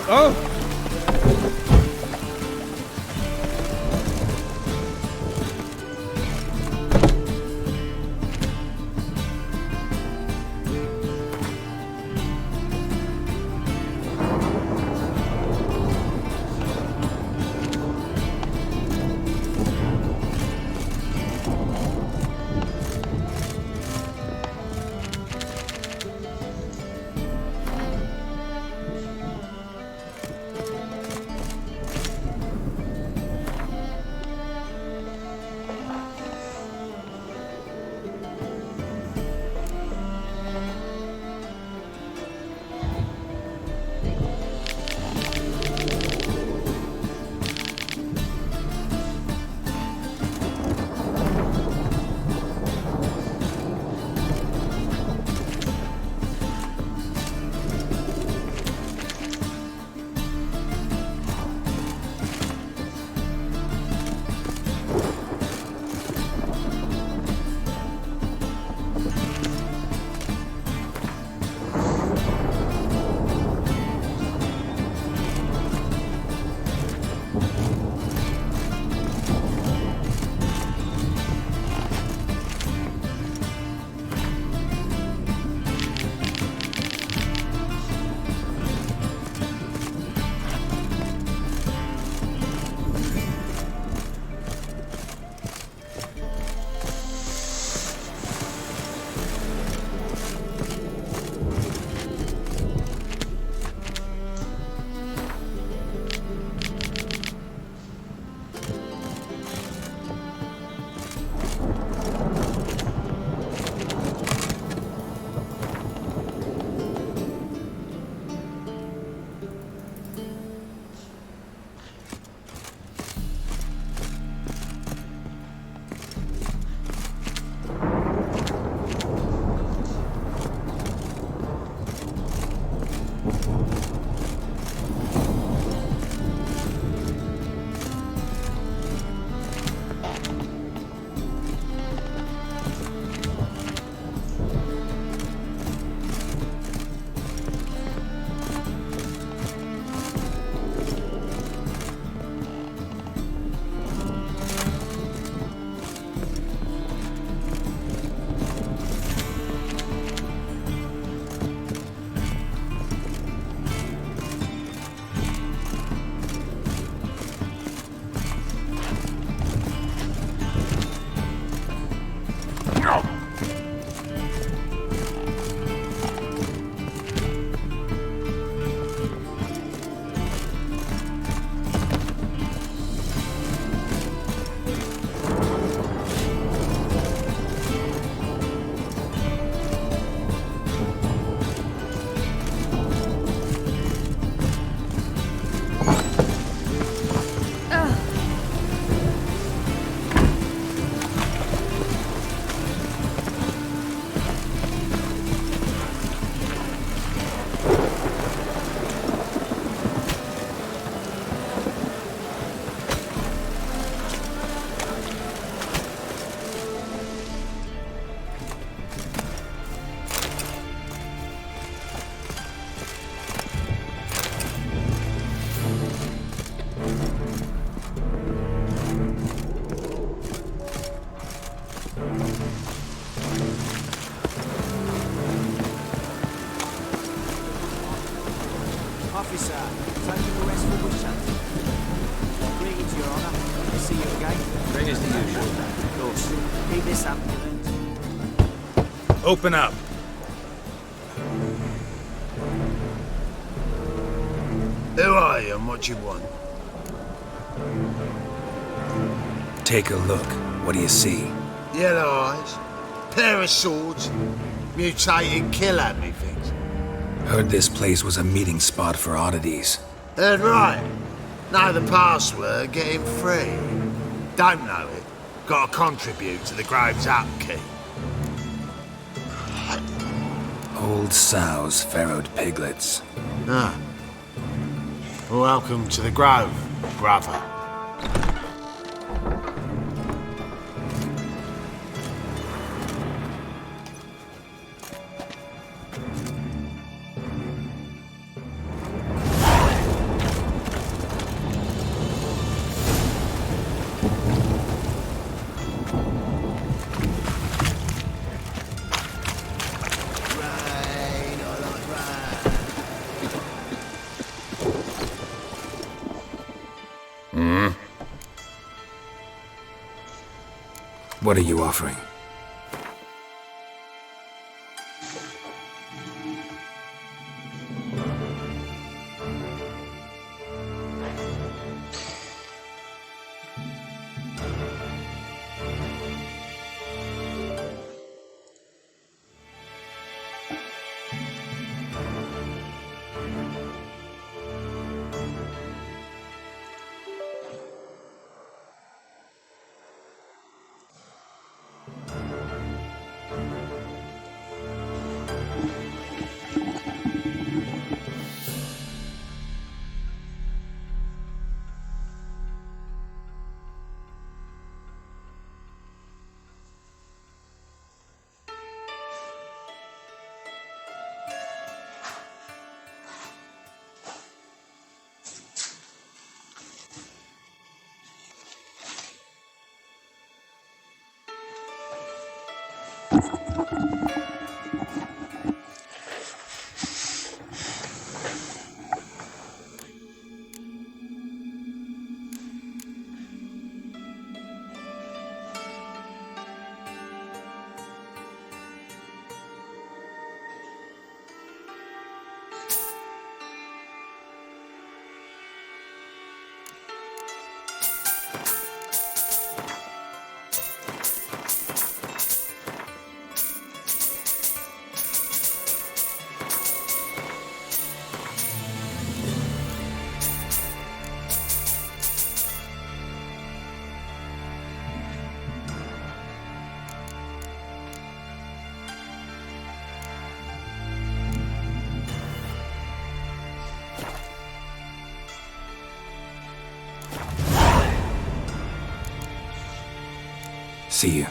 Oh! Officer, taking the rest for Bushant. Greetings, Your Honour. I see you again. Ring as the usual. Of course. Keep this ambulance. Open up. Who are you and what you want? Take a look. What do you see? Yellow eyes, pair of swords, mutated killer, me things. Heard this place was a meeting spot for oddities. Heard right. Know the password, get him free. Don't know it. Gotta contribute to the Grove's upkeep. Old sows, farrowed piglets. Ah. Welcome to the Grove, brother. What are you offering? See you.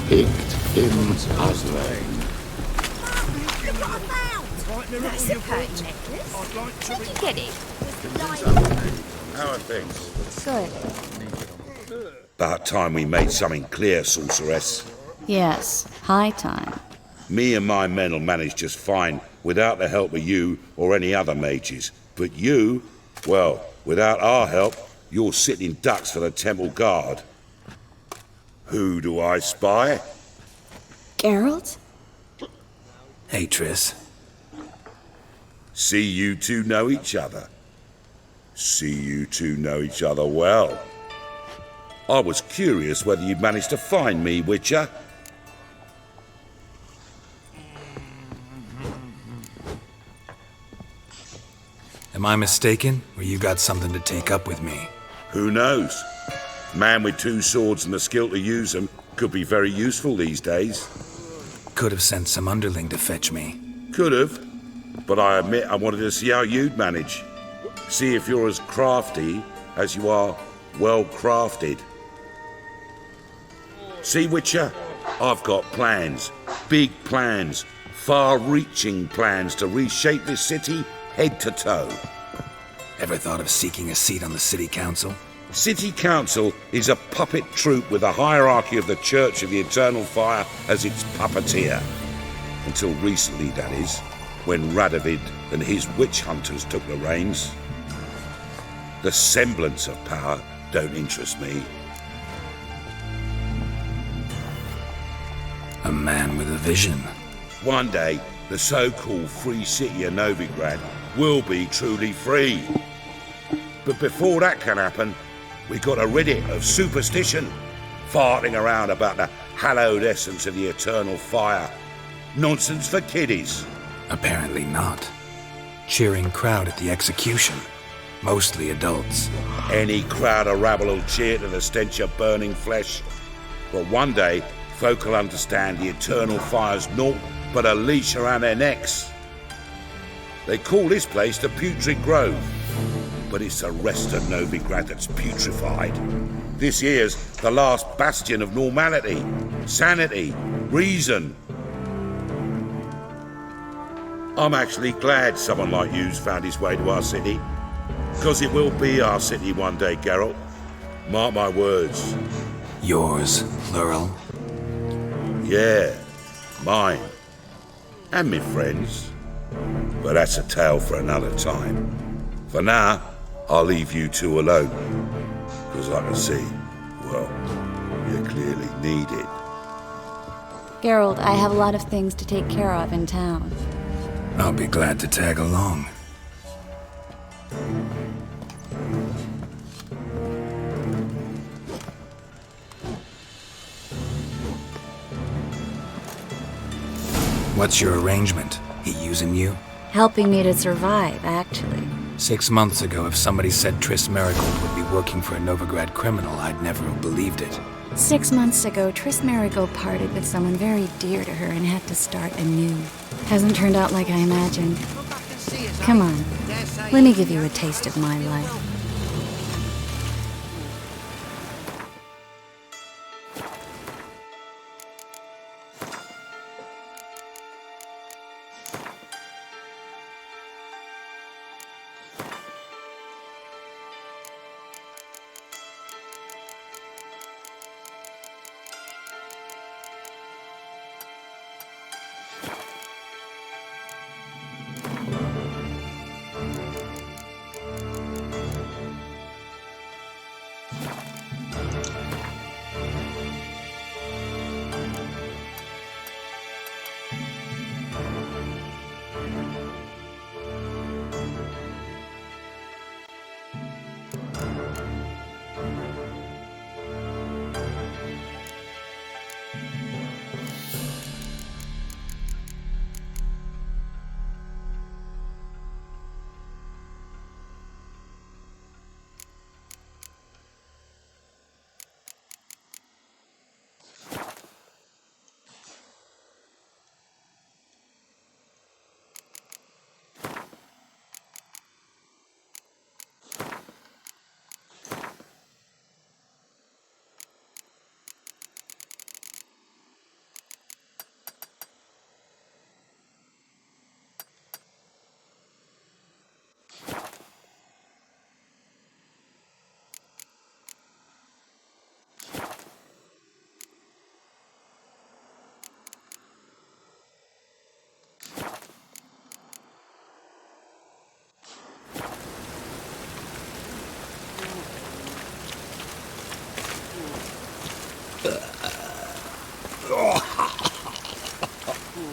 Picked him ugly. That's a pearl necklace. Where'd you get it? How are things? Good. About time we made something clear, sorceress. Yes, high time. Me and my men'll manage just fine without the help of you or any other mages. But you, well, without our help, you're sitting ducks for the temple guard. Who do I spy? Geralt? Hey, Triss. See you two know each other. See you two know each other well. I was curious whether you'd managed to find me, Witcher. Am I mistaken, or you got something to take up with me? Who knows? Man with two swords and the skill to use them could be very useful these days. Could have sent some underling to fetch me. Could have, but I admit I wanted to see how you'd manage. See if you're as crafty as you are well crafted. See, Witcher, I've got plans, big plans, far-reaching plans to reshape this city head to toe. Ever thought of seeking a seat on the city council? City Council is a puppet troupe with a hierarchy of the Church of the Eternal Fire as its puppeteer. Until recently, that is, when Radovid and his witch hunters took the reins. The semblance of power don't interest me. A man with a vision. One day, the so-called free city of Novigrad will be truly free. But before that can happen, we got to rid it of superstition, farting around about the hallowed essence of the eternal fire. Nonsense for kiddies. Apparently not. Cheering crowd at the execution. Mostly adults. Any crowd of rabble will cheer to the stench of burning flesh. But one day, folk will understand the eternal fire's naught but a leash around their necks. They call this place the Putrid Grove, but it's the rest of Novigrad that's putrefied. This here's the last bastion of normality, sanity, reason. I'm actually glad someone like you's found his way to our city, because it will be our city one day, Geralt. Mark my words. Yours, plural. Yeah, mine. And me friends. But that's a tale for another time. For now, I'll leave you two alone. Because I can see, well, you clearly need it. Geralt, I have a lot of things to take care of in town. I'll be glad to tag along. What's your arrangement? He using you? Helping me to survive, actually. 6 months ago, if somebody said Triss Merigold would be working for a Novigrad criminal, I'd never have believed it. 6 months ago, Triss Marigold parted with someone very dear to her and had to start anew. Hasn't turned out like I imagined. Come on, let me give you a taste of my life.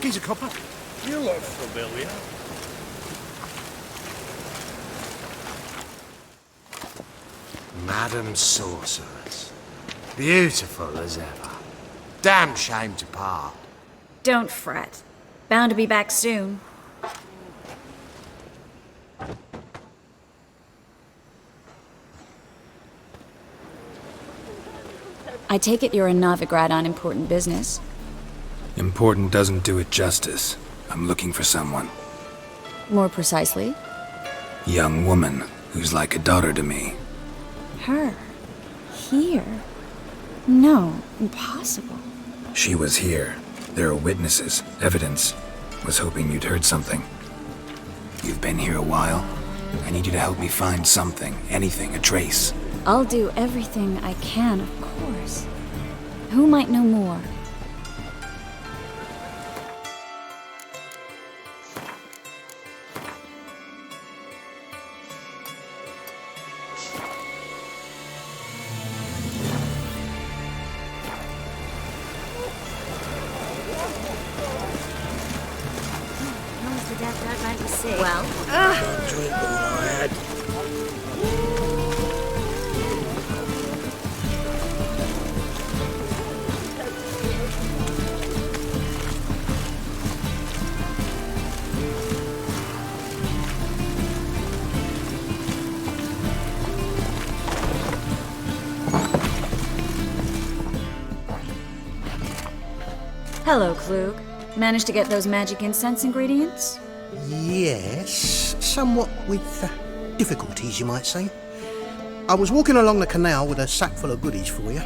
He's a copper. You look familiar. Madam Sorceress. Beautiful as ever. Damn shame to part. Don't fret. Bound to be back soon. I take it you're in Novigrad on important business. Important doesn't do it justice. I'm looking for someone. More precisely, Young woman who's like a daughter to me. her. Here. No, impossible. She was here. There are witnesses, evidence. Was hoping you'd heard something. You've been here a while. I need you to help me find something, anything, a trace. I'll do everything I can, of course. Who might know more? Well, Drink all I had. hello, Klug. Managed to get those magic incense ingredients? Yes, somewhat with difficulties, you might say. I was walking along the canal with a sack full of goodies for you.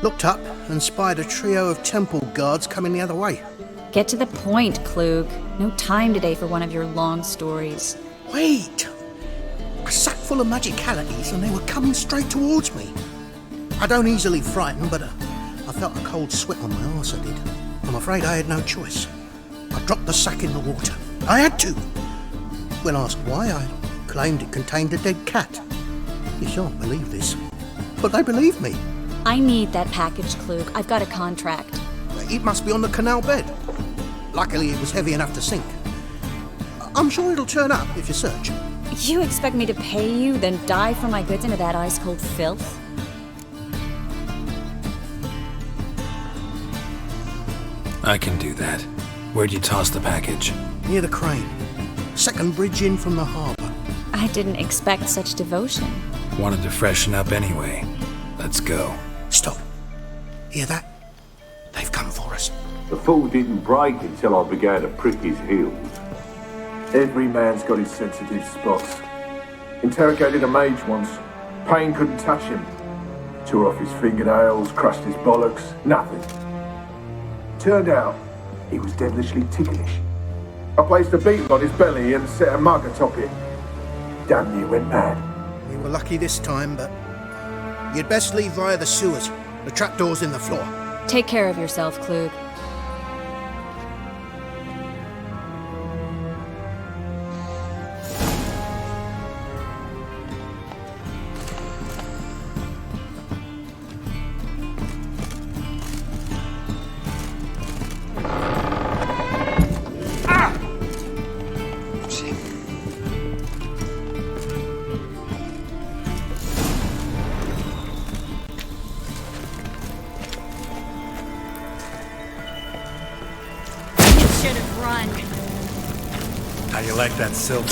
Looked up and spied a trio of temple guards coming the other way. Get to the point, Klug. No time today for one of your long stories. Wait! A sack full of magicalities and they were coming straight towards me. I don't easily frighten, but I felt a cold sweat on my arse, I did. I'm afraid I had no choice. I dropped the sack in the water. I had to. When asked why, I claimed it contained a dead cat. You shan't believe this, but they believed me. I need that package, Klug. I've got a contract. It must be on the canal bed. Luckily, it was heavy enough to sink. I'm sure it'll turn up if you search. You expect me to pay you, then dive for my goods into that ice-cold filth? I can do that. Where'd you toss the package? Near the crane. Second bridge in from the harbour. I didn't expect such devotion. Wanted to freshen up anyway. Let's go. Stop. Hear that? They've come for us. The fall didn't break until I began to prick his heels. Every man's got his sensitive spots. Interrogated a mage once. Pain couldn't touch him. Tore off his fingernails, crushed his bollocks, nothing. Turned out, he was devilishly ticklish. I placed a beetle on his belly and set a mug atop it. Damn near went mad. We were lucky this time, but you'd best leave via the sewers. The trapdoor's in the floor. Take care of yourself, Klug. Should have run. How you like that silver?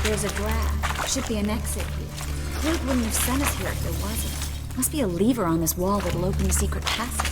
There's a draft. Should be an exit here. Klug wouldn't have sent us here if there wasn't. Must be a lever on this wall that'll open the secret passage.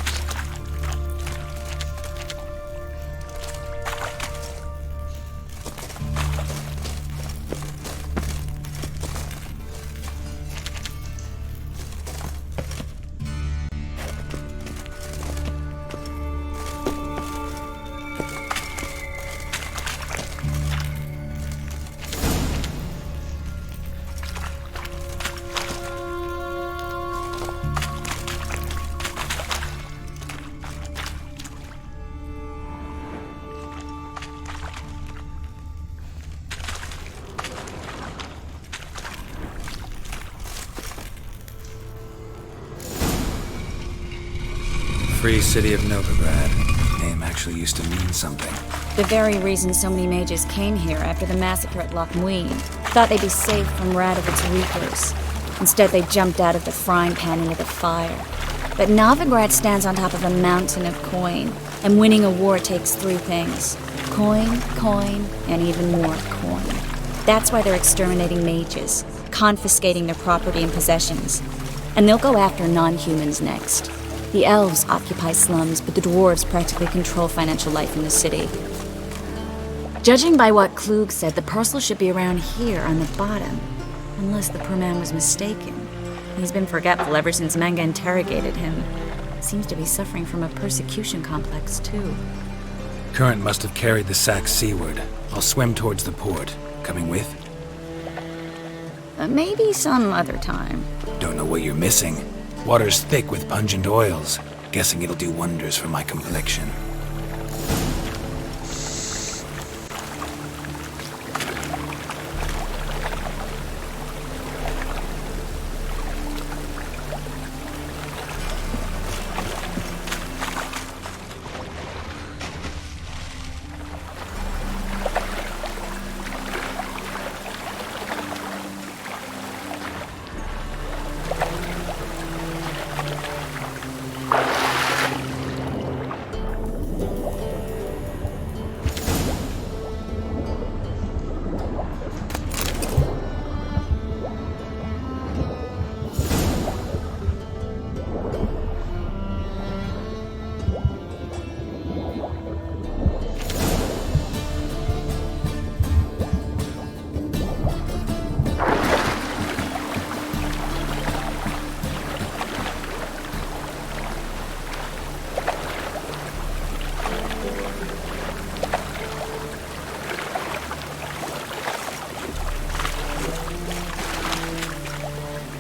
Free city of Novigrad. Name actually used to mean something. The very reason so many mages came here after the massacre at Loch Muin. Thought they'd be safe from Radovic's reapers. Instead, they jumped out of the frying pan into the fire. But Novigrad stands on top of a mountain of coin, and winning a war takes three things. Coin, coin, and even more coin. That's why they're exterminating mages, confiscating their property and possessions. And they'll go after non-humans next. The elves occupy slums, but the dwarves practically control financial life in the city. Judging by what Klug said, the parcel should be around here on the bottom. Unless the poor man was mistaken. He's been forgetful ever since Manga interrogated him. Seems to be suffering from a persecution complex, too. Current must have carried the sack seaward. I'll swim towards the port. Coming with? Maybe some other time. Don't know what you're missing. Water's thick with pungent oils. Guessing it'll do wonders for my complexion.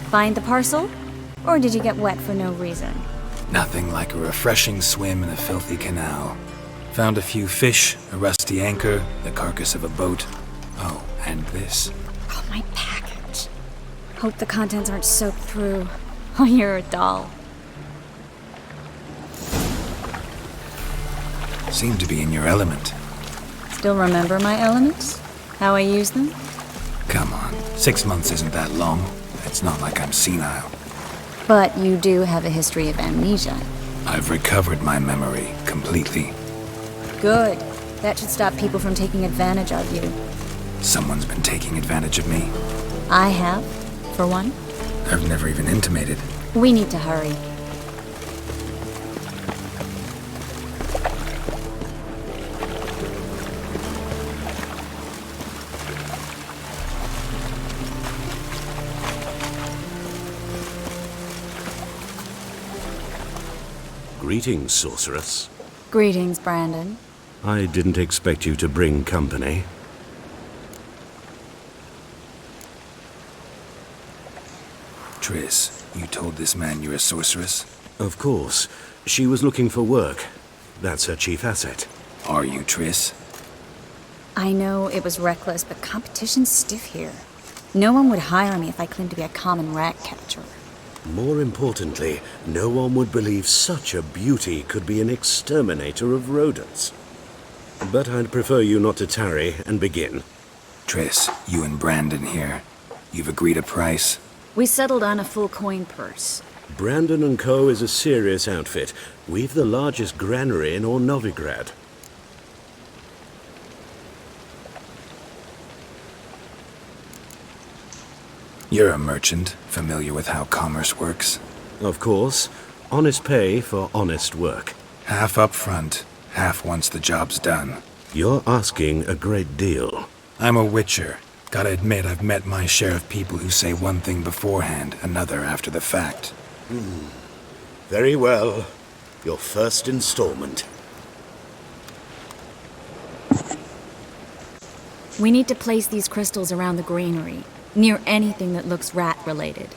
Find the parcel? Or did you get wet for no reason? Nothing like a refreshing swim in a filthy canal. Found a few fish, a rusty anchor, the carcass of a boat. Oh, and this. Oh, my package. Hope the contents aren't soaked through. Oh, you're a doll. Seem to be in your element. Still remember my elements? How I use them? Come on, 6 months isn't that long. It's not like I'm senile. But you do have a history of amnesia. I've recovered my memory completely. Good. That should stop people from taking advantage of you. Someone's been taking advantage of me. I have, for one. I've never even intimated. We need to hurry. Greetings, sorceress. Greetings, Brandon. I didn't expect you to bring company. Triss, you told this man you're a sorceress? Of course. She was looking for work. That's her chief asset. Are you, Triss? I know it was reckless, but competition's stiff here. No one would hire me if I claimed to be a common rat catcher. More importantly, no one would believe such a beauty could be an exterminator of rodents. But I'd prefer you not to tarry and begin. Triss, you and Brandon here. You've agreed a price? We settled on a full coin purse. Brandon & Co. is a serious outfit. We've the largest granary in all Novigrad. You're a merchant, familiar with how commerce works? Of course. Honest pay for honest work. Half up front, half once the job's done. You're asking a great deal. I'm a witcher. Gotta admit, I've met my share of people who say one thing beforehand, another after the fact. Very well. Your first installment. We need to place these crystals around the granary, near anything that looks rat-related.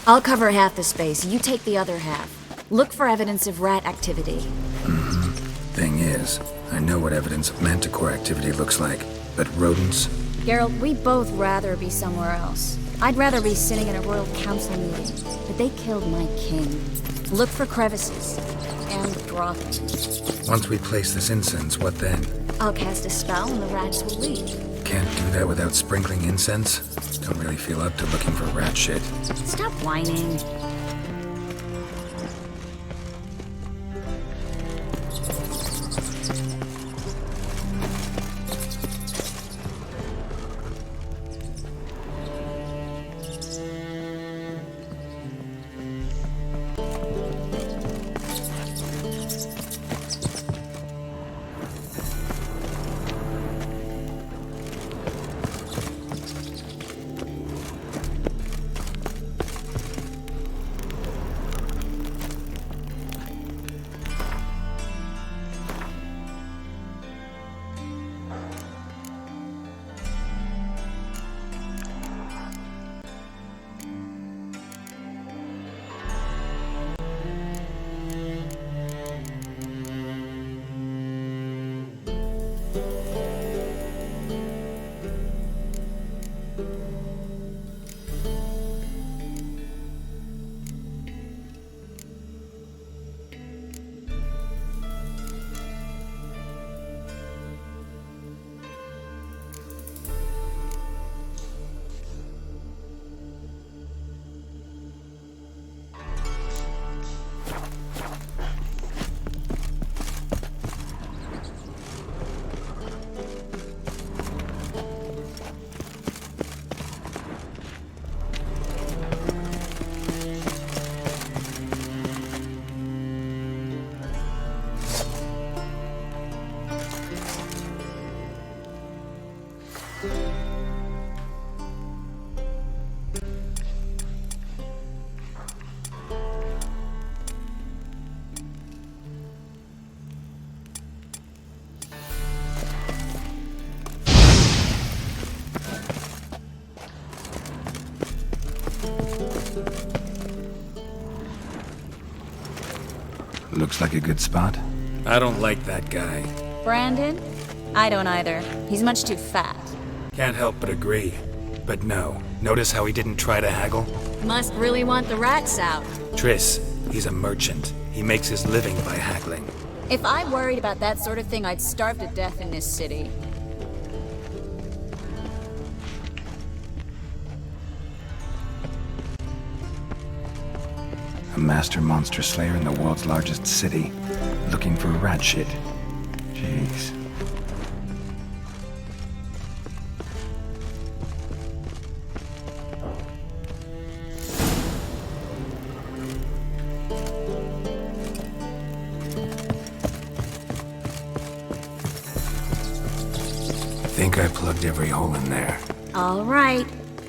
I'll cover half the space, you take the other half. Look for evidence of rat activity. Thing is, I know what evidence of manticore activity looks like, but rodents? Geralt, we'd both rather be somewhere else. I'd rather be sitting in a royal council meeting, but they killed my king. Look for crevices, and withdraw them. Once we place this incense, what then? I'll cast a spell and the rats will leave. Can't do that without sprinkling incense? Don't really feel up to looking for rat shit. Stop whining. Looks like a good spot. I don't like that guy. Brandon? I don't either. He's much too fat. Can't help but agree. But no, notice how he didn't try to haggle? Must really want the rats out. Triss, he's a merchant. He makes his living by haggling. If I worried about that sort of thing, I'd starve to death in this city. A master monster slayer in the world's largest city, looking for rat shit. Jeez. Think I plugged every hole in there. All right.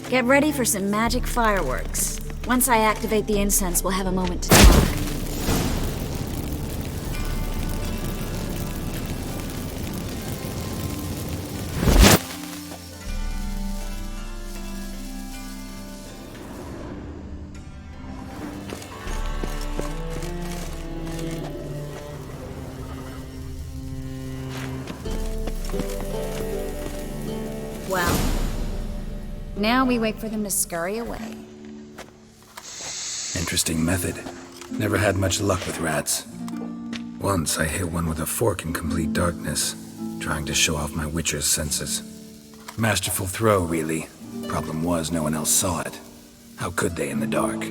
Get ready for some magic fireworks. Once I activate the incense, we'll have a moment to talk. Well, now we wait for them to scurry away. Interesting method. Never had much luck with rats. Once I hit one with a fork in complete darkness, trying to show off my witcher's senses. Masterful throw, really. Problem was, no one else saw it. How could they in the dark?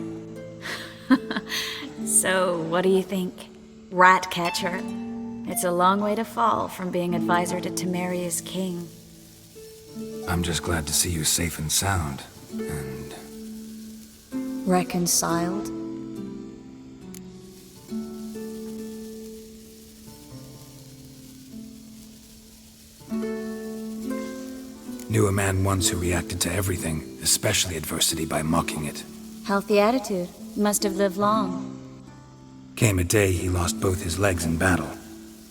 So, what do you think? Rat catcher? It's a long way to fall from being advisor to Temeria's king. I'm just glad to see you safe and sound, and... Reconciled? Knew a man once who reacted to everything, especially adversity, by mocking it. Healthy attitude. Must have lived long. Came a day he lost both his legs in battle.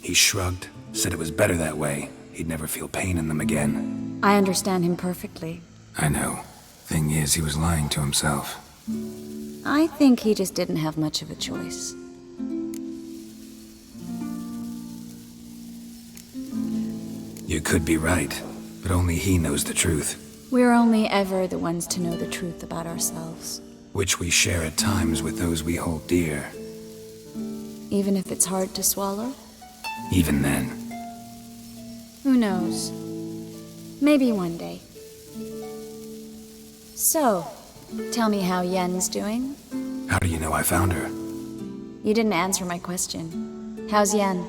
He shrugged, said it was better that way. He'd never feel pain in them again. I understand him perfectly. I know. Thing is, he was lying to himself. I think he just didn't have much of a choice. You could be right, but only he knows the truth. We're only ever the ones to know the truth about ourselves. Which we share at times with those we hold dear. Even if it's hard to swallow? Even then. Who knows? Maybe one day. So, tell me how Yen's doing? How do you know I found her? You didn't answer my question. How's Yen?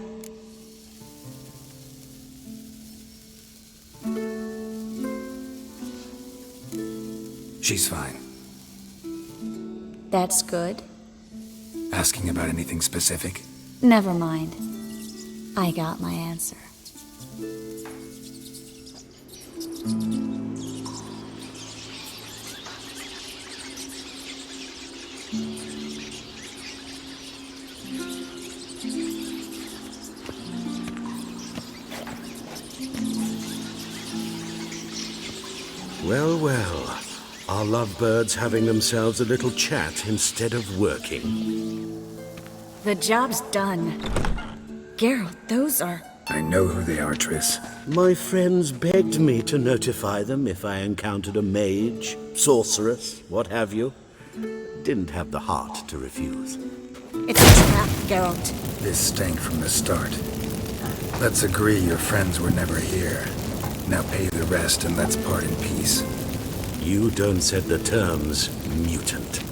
She's fine. That's good. Asking about anything specific? Never mind. I got my answer. Well, well. Our lovebirds having themselves a little chat instead of working. The job's done. Geralt, those are... I know who they are, Triss. My friends begged me to notify them if I encountered a mage, sorceress, what have you. Didn't have the heart to refuse. It's a trap, Geralt. This stank from the start. Let's agree your friends were never here. Now pay the rest and let's part in peace. You don't set the terms, mutant.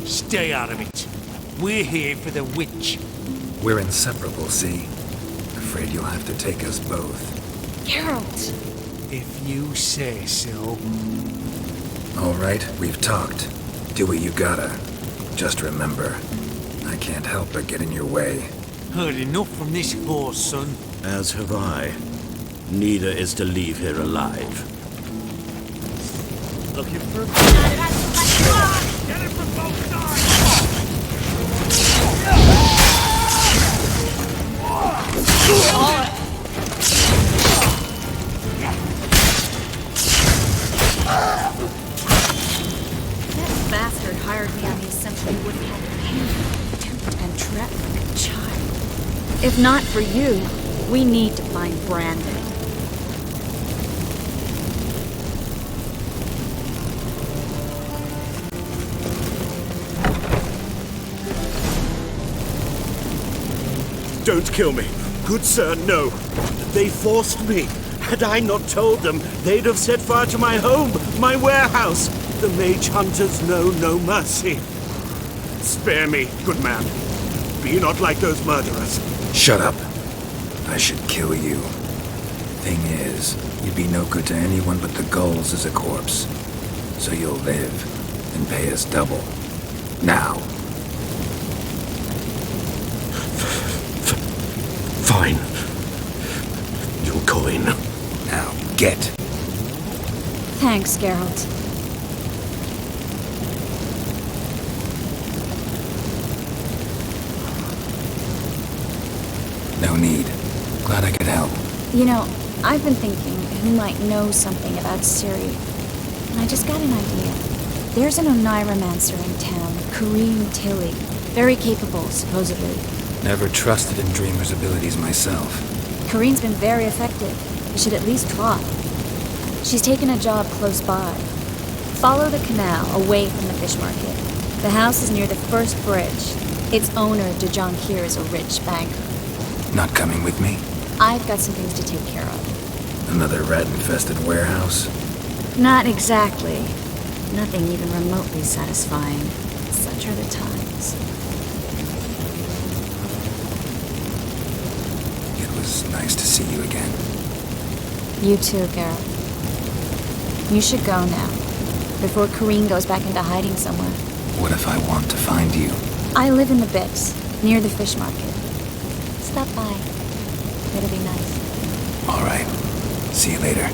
Stay out of it. We're here for the witch. We're inseparable, see? Afraid you'll have to take us both. Geralt! If you say so. All right, we've talked. Do what you gotta. Just remember, I can't help but get in your way. Heard enough from this horse, son. As have I. Neither is to leave here alive. Looking for a... Get it from both sides! That bastard hired me on the assumption he wouldn't have pain, tempt, and trap like a child. If not for you, we need to find Brandon. Don't kill me. Good sir, no. They forced me. Had I not told them, they'd have set fire to my home, my warehouse. The mage hunters know no mercy. Spare me, good man. Be not like those murderers. Shut up. I should kill you. Thing is, you'd be no good to anyone but the gulls as a corpse. So you'll live and pay us double. Now. Fine. Your coin. Now, get. Thanks, Geralt. No need. Glad I could help. You know, I've been thinking who might know something about Ciri. And I just got an idea. There's an Oneiromancer in town, Kareem Tilly. Very capable, supposedly. Never trusted in Dreamer's abilities myself. Kareem's been very effective. You should at least try. She's taken a job close by. Follow the canal away from the fish market. The house is near the first bridge. Its owner, Dejonkir, is a rich banker. Not coming with me? I've got some things to take care of. Another rat-infested warehouse? Not exactly. Nothing even remotely satisfying. Such are the times. It was nice to see you again. You too, Geralt. You should go now, before Kareem goes back into hiding somewhere. What if I want to find you? I live in the Bix, near the fish market. Stop by. It'll be nice. All right. See you later.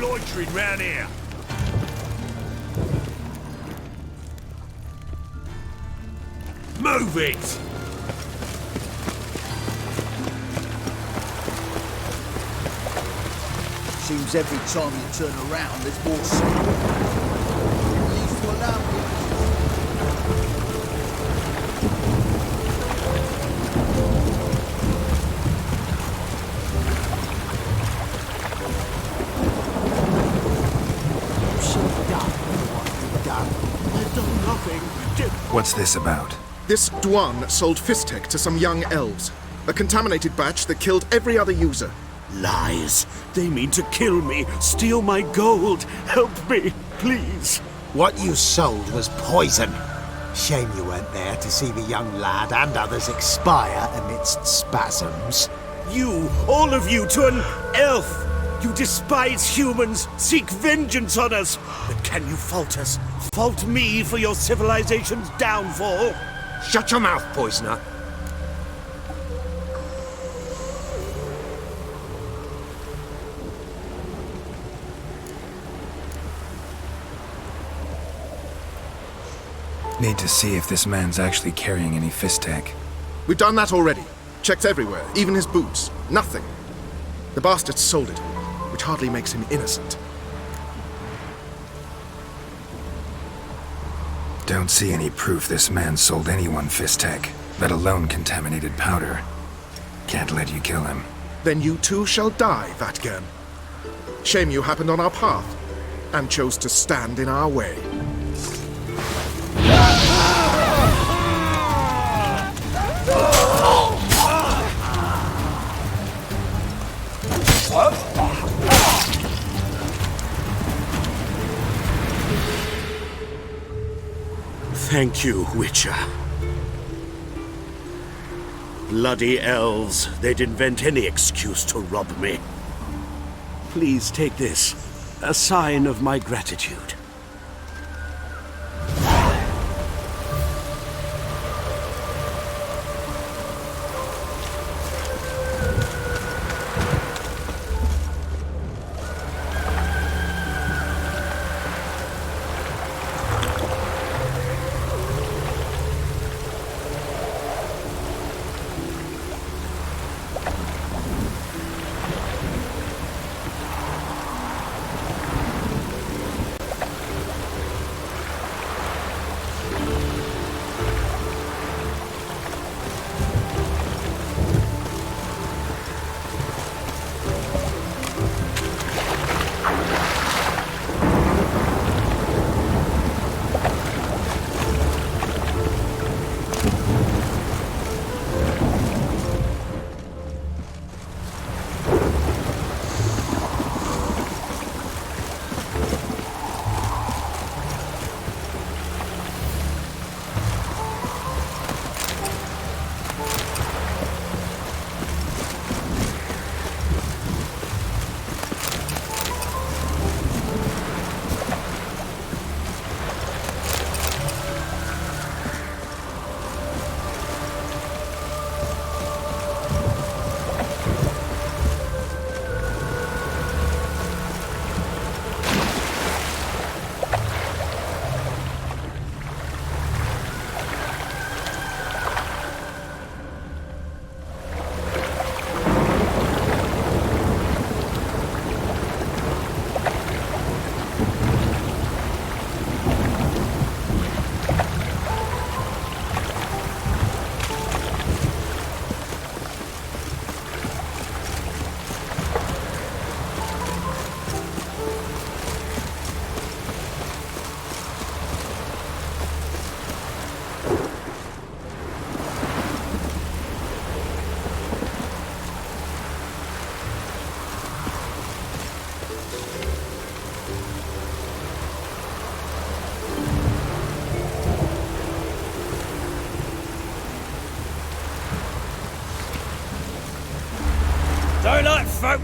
Loitering round here. Move it! Seems every time you turn around, there's more smoke. At least to allow me. What's this about? This Dwan sold Fistek to some young elves. A contaminated batch that killed every other user. Lies. They mean to kill me, steal my gold. Help me, please. What you sold was poison. Shame you weren't there to see the young lad and others expire amidst spasms. You, all of you, to an elf. You despise humans, seek vengeance on us. But can you fault us? Fault me for your civilization's downfall? Shut your mouth, poisoner. Need to see if this man's actually carrying any Fistek. We've done that already. Checked everywhere, even his boots. Nothing. The bastard sold it, which hardly makes him innocent. Don't see any proof this man sold anyone Fistek, let alone contaminated powder. Can't let you kill him. Then you too shall die, Vatgern. Shame you happened on our path, and chose to stand in our way. Thank you, Witcher. Bloody elves. They'd invent any excuse to rob me. Please take this. A sign of my gratitude.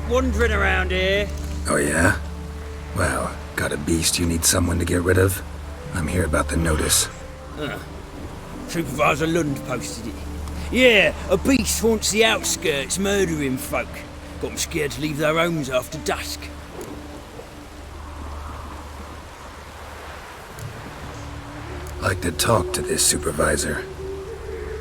wandering around here. Oh yeah? Well, got a beast you need someone to get rid of? I'm here about the notice. Supervisor Lund posted it. Yeah, a beast haunts the outskirts, murdering folk. Got them scared to leave their homes after dusk. Like to talk to this supervisor.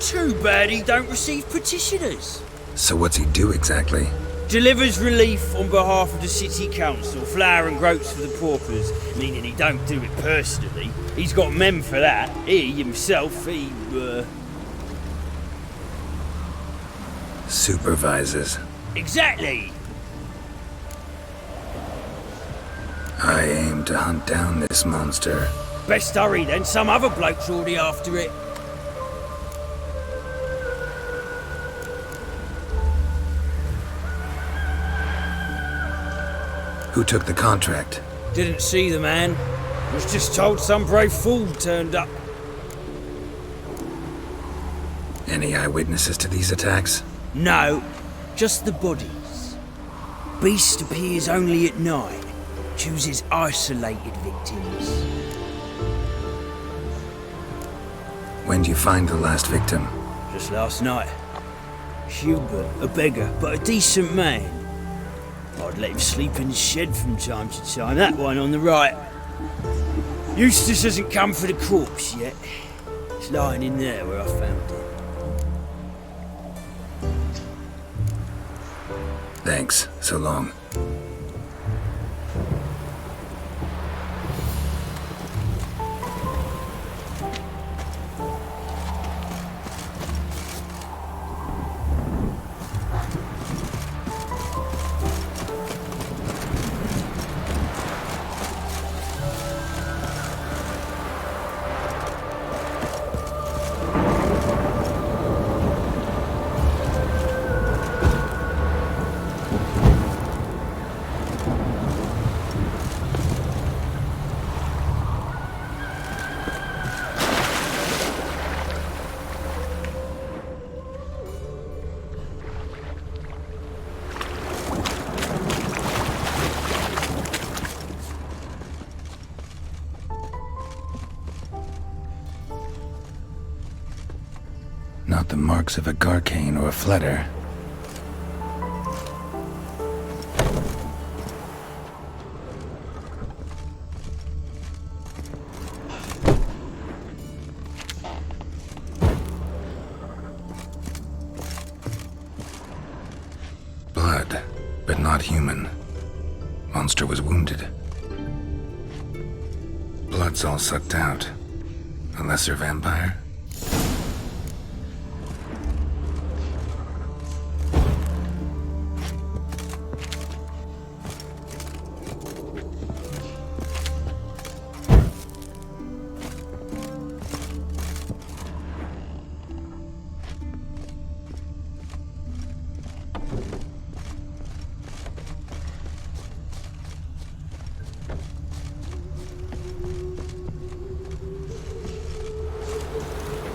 Too bad he don't receive petitioners. So what's he do exactly? Delivers relief on behalf of the city council, flour and groats for the paupers, meaning he don't do it personally. He's got men for that. He himself, Supervises. Exactly! I aim to hunt down this monster. Best hurry then, some other bloke's already after it. Who took the contract? Didn't see the man. Was just told some brave fool turned up. Any eyewitnesses to these attacks? No, just the bodies. Beast appears only at night. Chooses isolated victims. When do you find the last victim? Just last night. Hubert, a beggar, but a decent man. I'd let him sleep in the shed from time to time. That one on the right. Eustace hasn't come for the corpse yet. It's lying in there where I found it. Thanks. So long. Not the marks of a Garcane or a Fletter. Blood, but not human. Monster was wounded. Blood's all sucked out. A lesser vampire?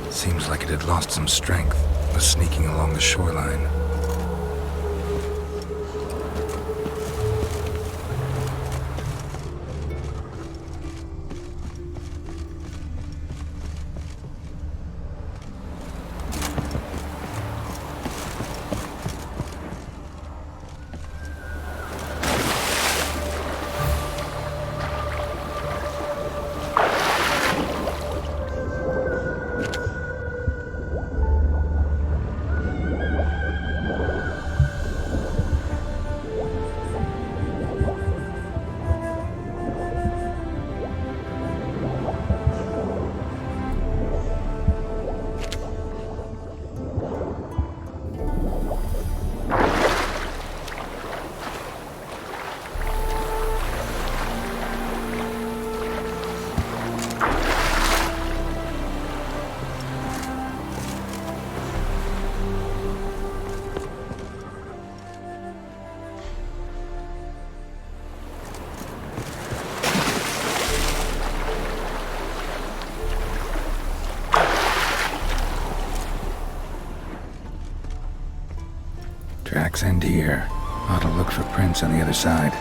Seems like it had lost some strength, was sneaking along the shoreline. Tracks end here. Ought to look for prints on the other side.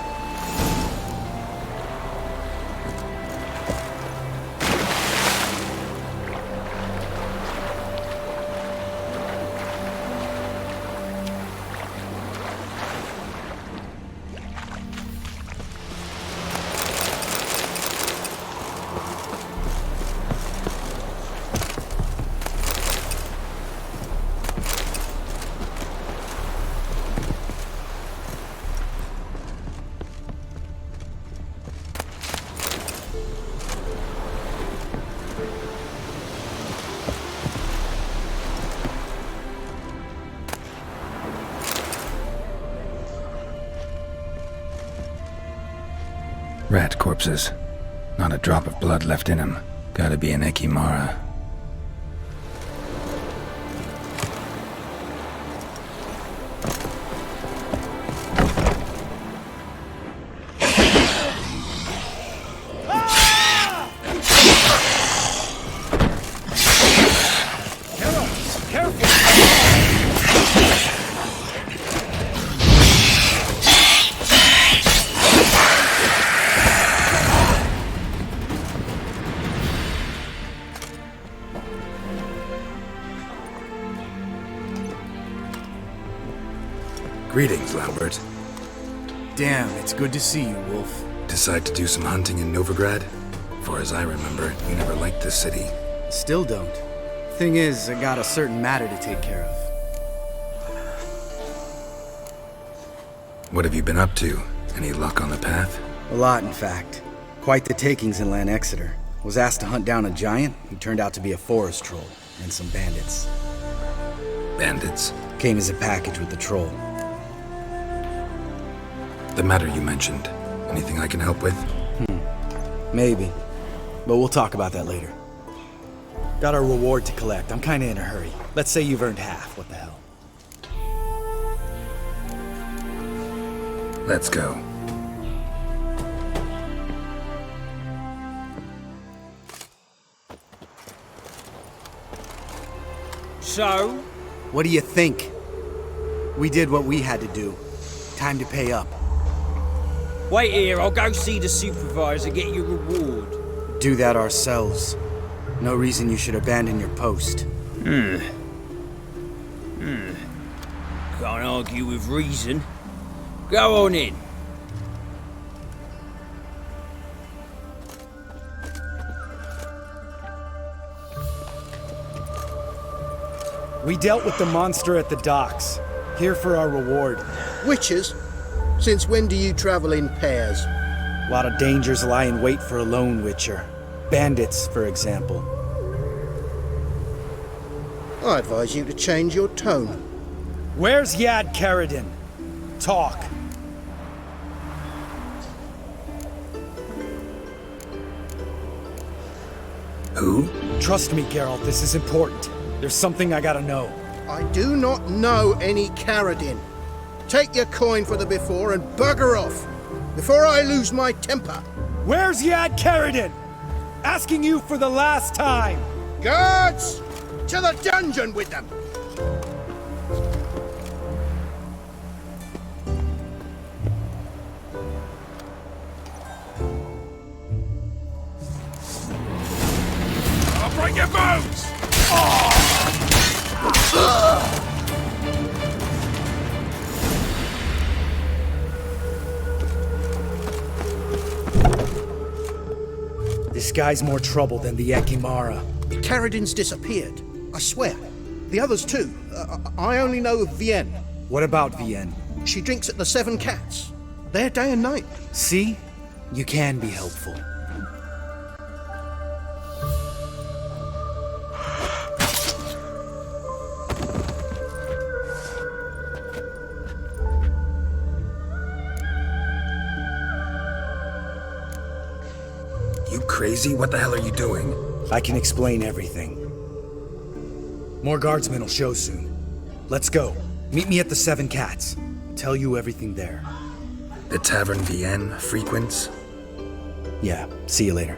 Rat corpses. Not a drop of blood left in them. Gotta be an Ekimara. Greetings, Lambert. Damn, it's good to see you, Wolf. Decide to do some hunting in Novigrad? For as I remember, you never liked this city. Still don't. Thing is, I got a certain matter to take care of. What have you been up to? Any luck on the path? A lot, in fact. Quite the takings in Lan Exeter. Was asked to hunt down a giant who turned out to be a forest troll, and some bandits. Bandits? Came as a package with the troll. The matter you mentioned. Anything I can help with? Maybe. But we'll talk about that later. Got our reward to collect. I'm kinda in a hurry. Let's say you've earned half. What the hell? Let's go. So? What do you think? We did what we had to do. Time to pay up. Wait here, I'll go see the supervisor, get your reward. Do that ourselves. No reason you should abandon your post. Can't argue with reason. Go on in. We dealt with the monster at the docks. Here for our reward. Witches? Since when do you travel in pairs? A lot of dangers lie in wait for a lone witcher. Bandits, for example. I advise you to change your tone. Where's Yad Karadin? Talk. Who? Trust me, Geralt, this is important. There's something I gotta know. I do not know any Karadin. Take your coin for the before and bugger off, before I lose my temper. Where's Yad Karadin? Asking you for the last time. Guards! To the dungeon with them! I'll break your bones! This guy's more trouble than the Ekimara. The Karadin's disappeared. I swear. The others too. I only know of Vienne. What about Vienne? She drinks at the Seven Cats. There day and night. See? You can be helpful. You crazy? What the hell are you doing? I can explain everything. More guardsmen will show soon. Let's go. Meet me at the Seven Cats. I'll tell you everything there. The Tavern Vienne frequents? Yeah, see you later.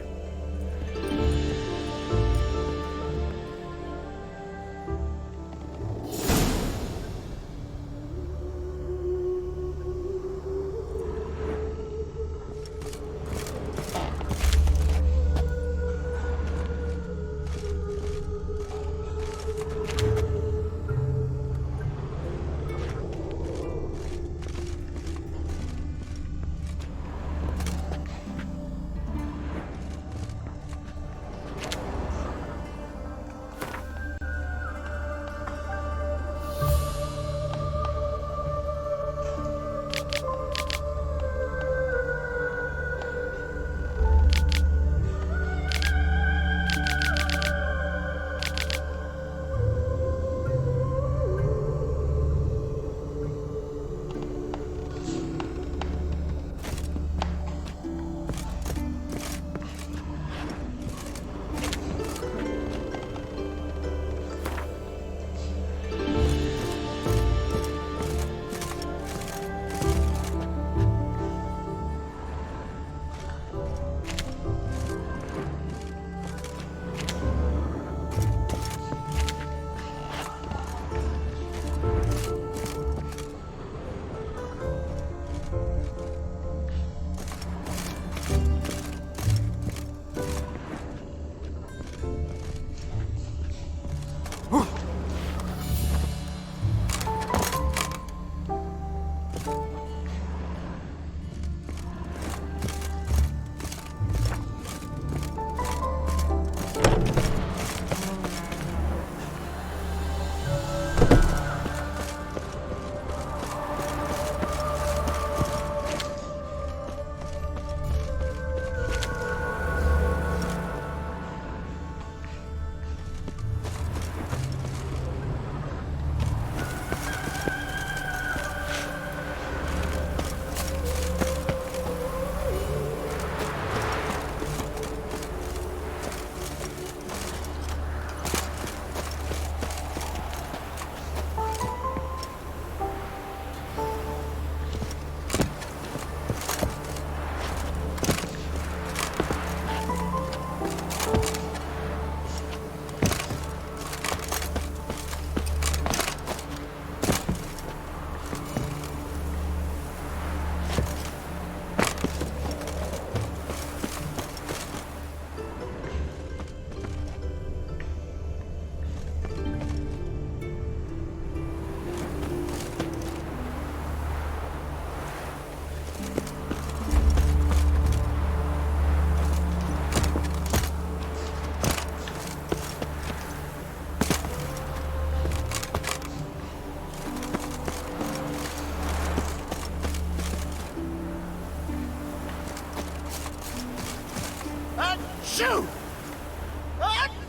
Shoot!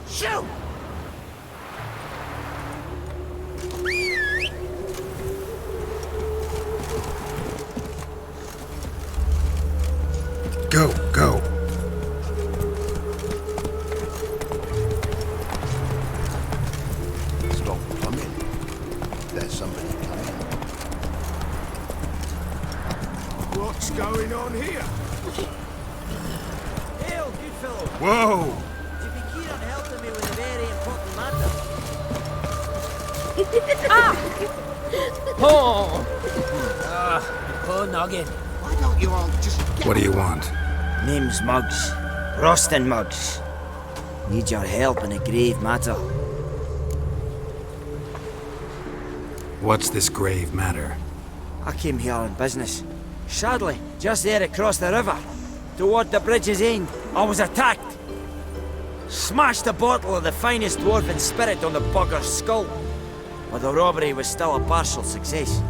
Shoot! Go, go. Stop coming. There's somebody coming. What's going on here? Hail, good fellow. Whoa! Would you be keen on helping me with a very important matter? Poor noggin. Why don't you all just get... What do you want? Name's Muggs. Rostin Muggs. Need your help in a grave matter. What's this grave matter? I came here on business. Sadly, just there across the river, toward the bridge's end, I was attacked. Smashed a bottle of the finest dwarven spirit on the bugger's skull. But the robbery was still a partial success.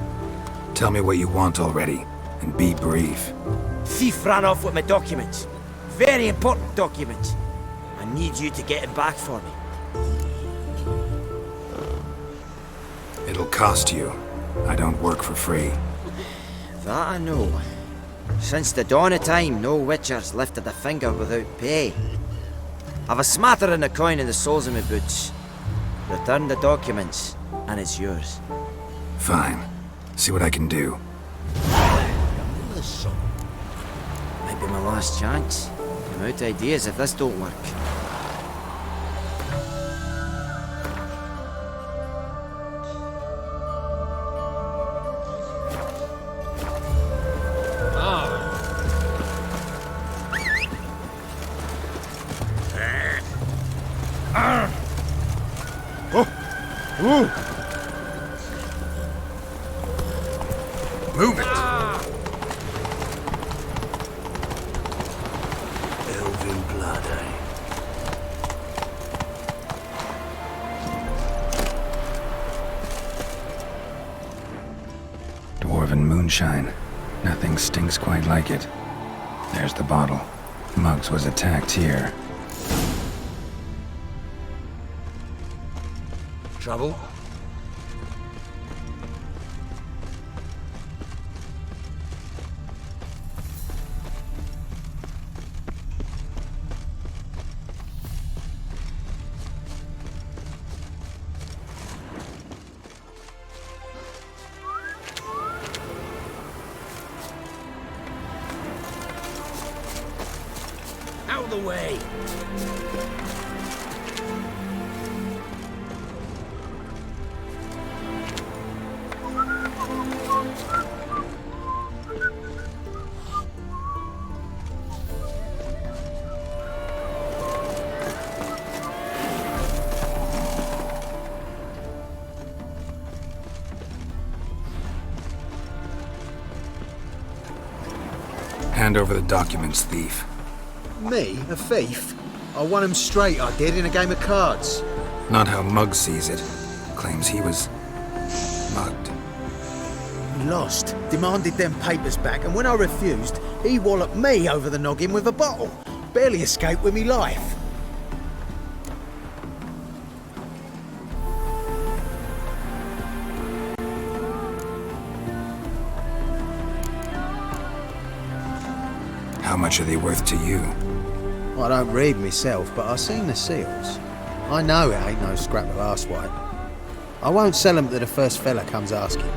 Tell me what you want already, and be brief. Thief ran off with my documents. Very important documents. I need you to get him back for me. It'll cost you. I don't work for free. That I know. Since the dawn of time, no witcher's lifted a finger without pay. I've a smattering of coin in the soles of my boots. Return the documents, and it's yours. Fine. See what I can do. Might be my last chance. I'm out of ideas if this don't work. Move it! Elven blood, eh? Dwarven moonshine. Nothing stinks quite like it. There's the bottle. Muggs was attacked here. Trouble? Out of the way! Hand over the documents, thief. Me? A thief? I won him straight, I did, in a game of cards. Not how Muggs sees it. Claims he was mugged. He lost, demanded them papers back, and when I refused, he walloped me over the noggin with a bottle. Barely escaped with me life. How much are they worth to you? I don't read myself, but I seen the seals. I know it ain't no scrap of arsewipe. I won't sell them to the first fella comes asking.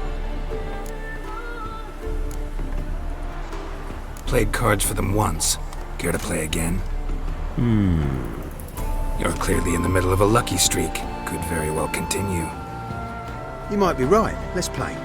Played cards for them once. Care to play again? You're clearly in the middle of a lucky streak. Could very well continue. You might be right. Let's play.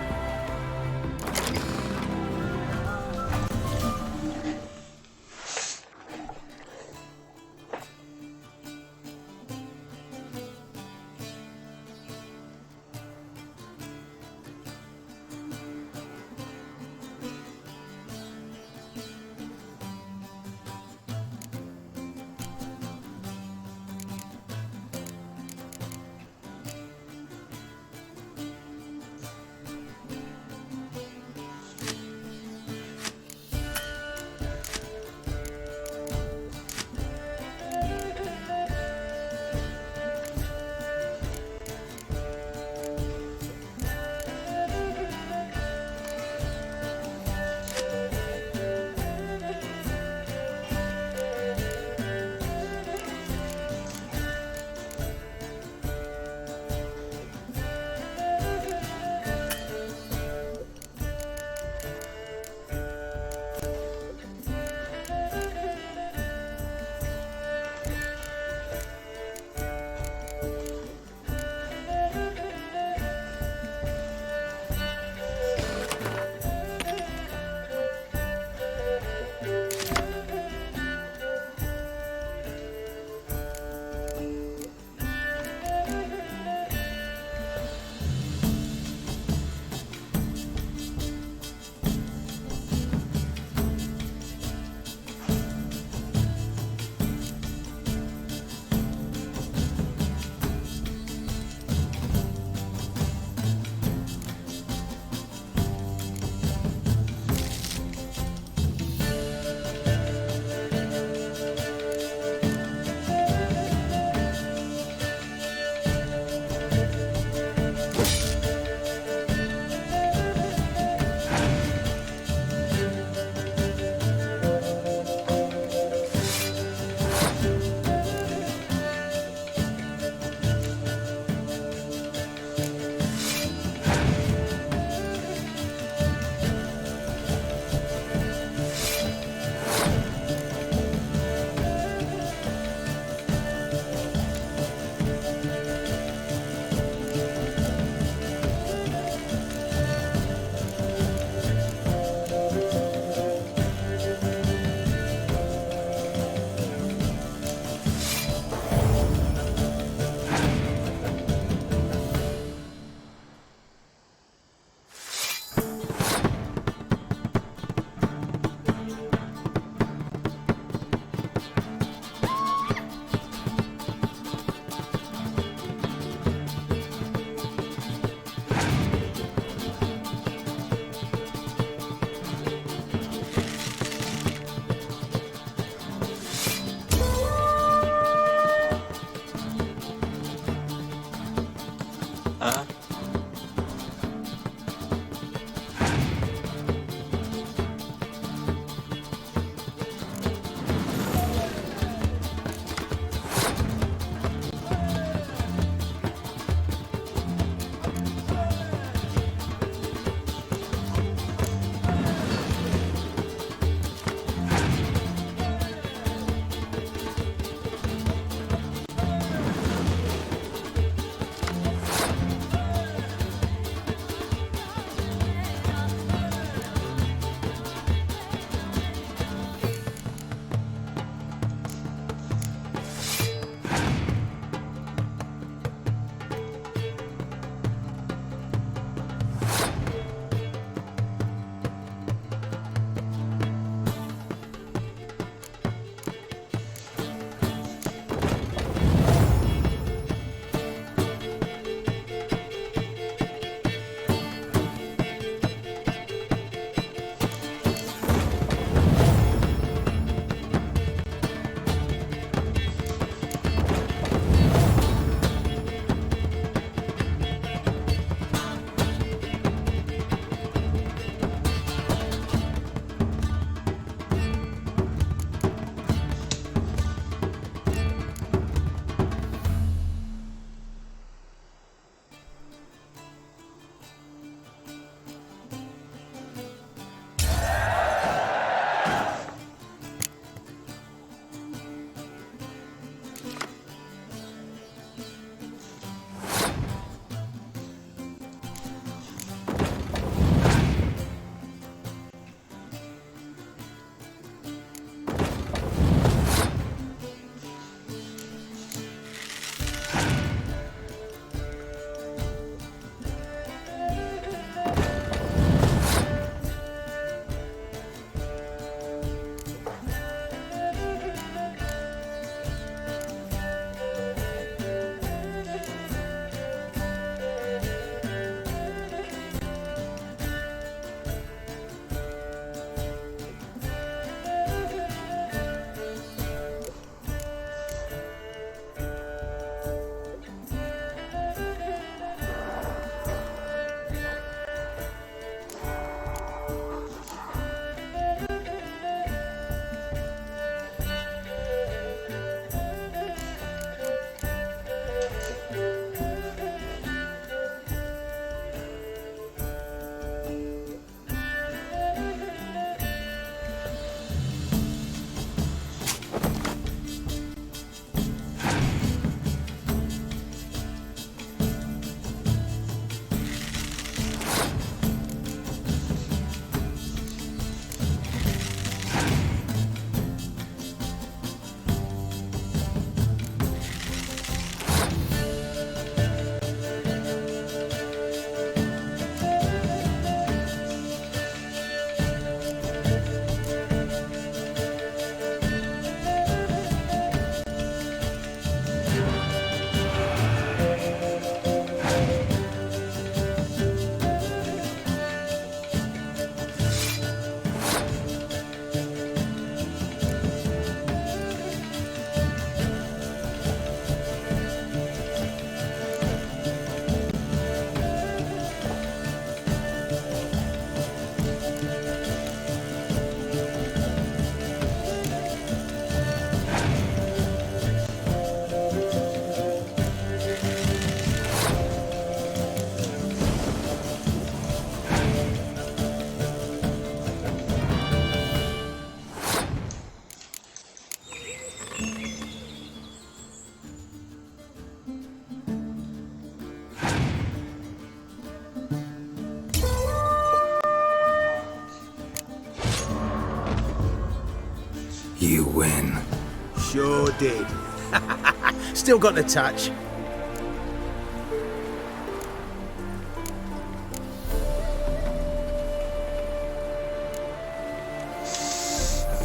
You win. Sure did. Still got the touch.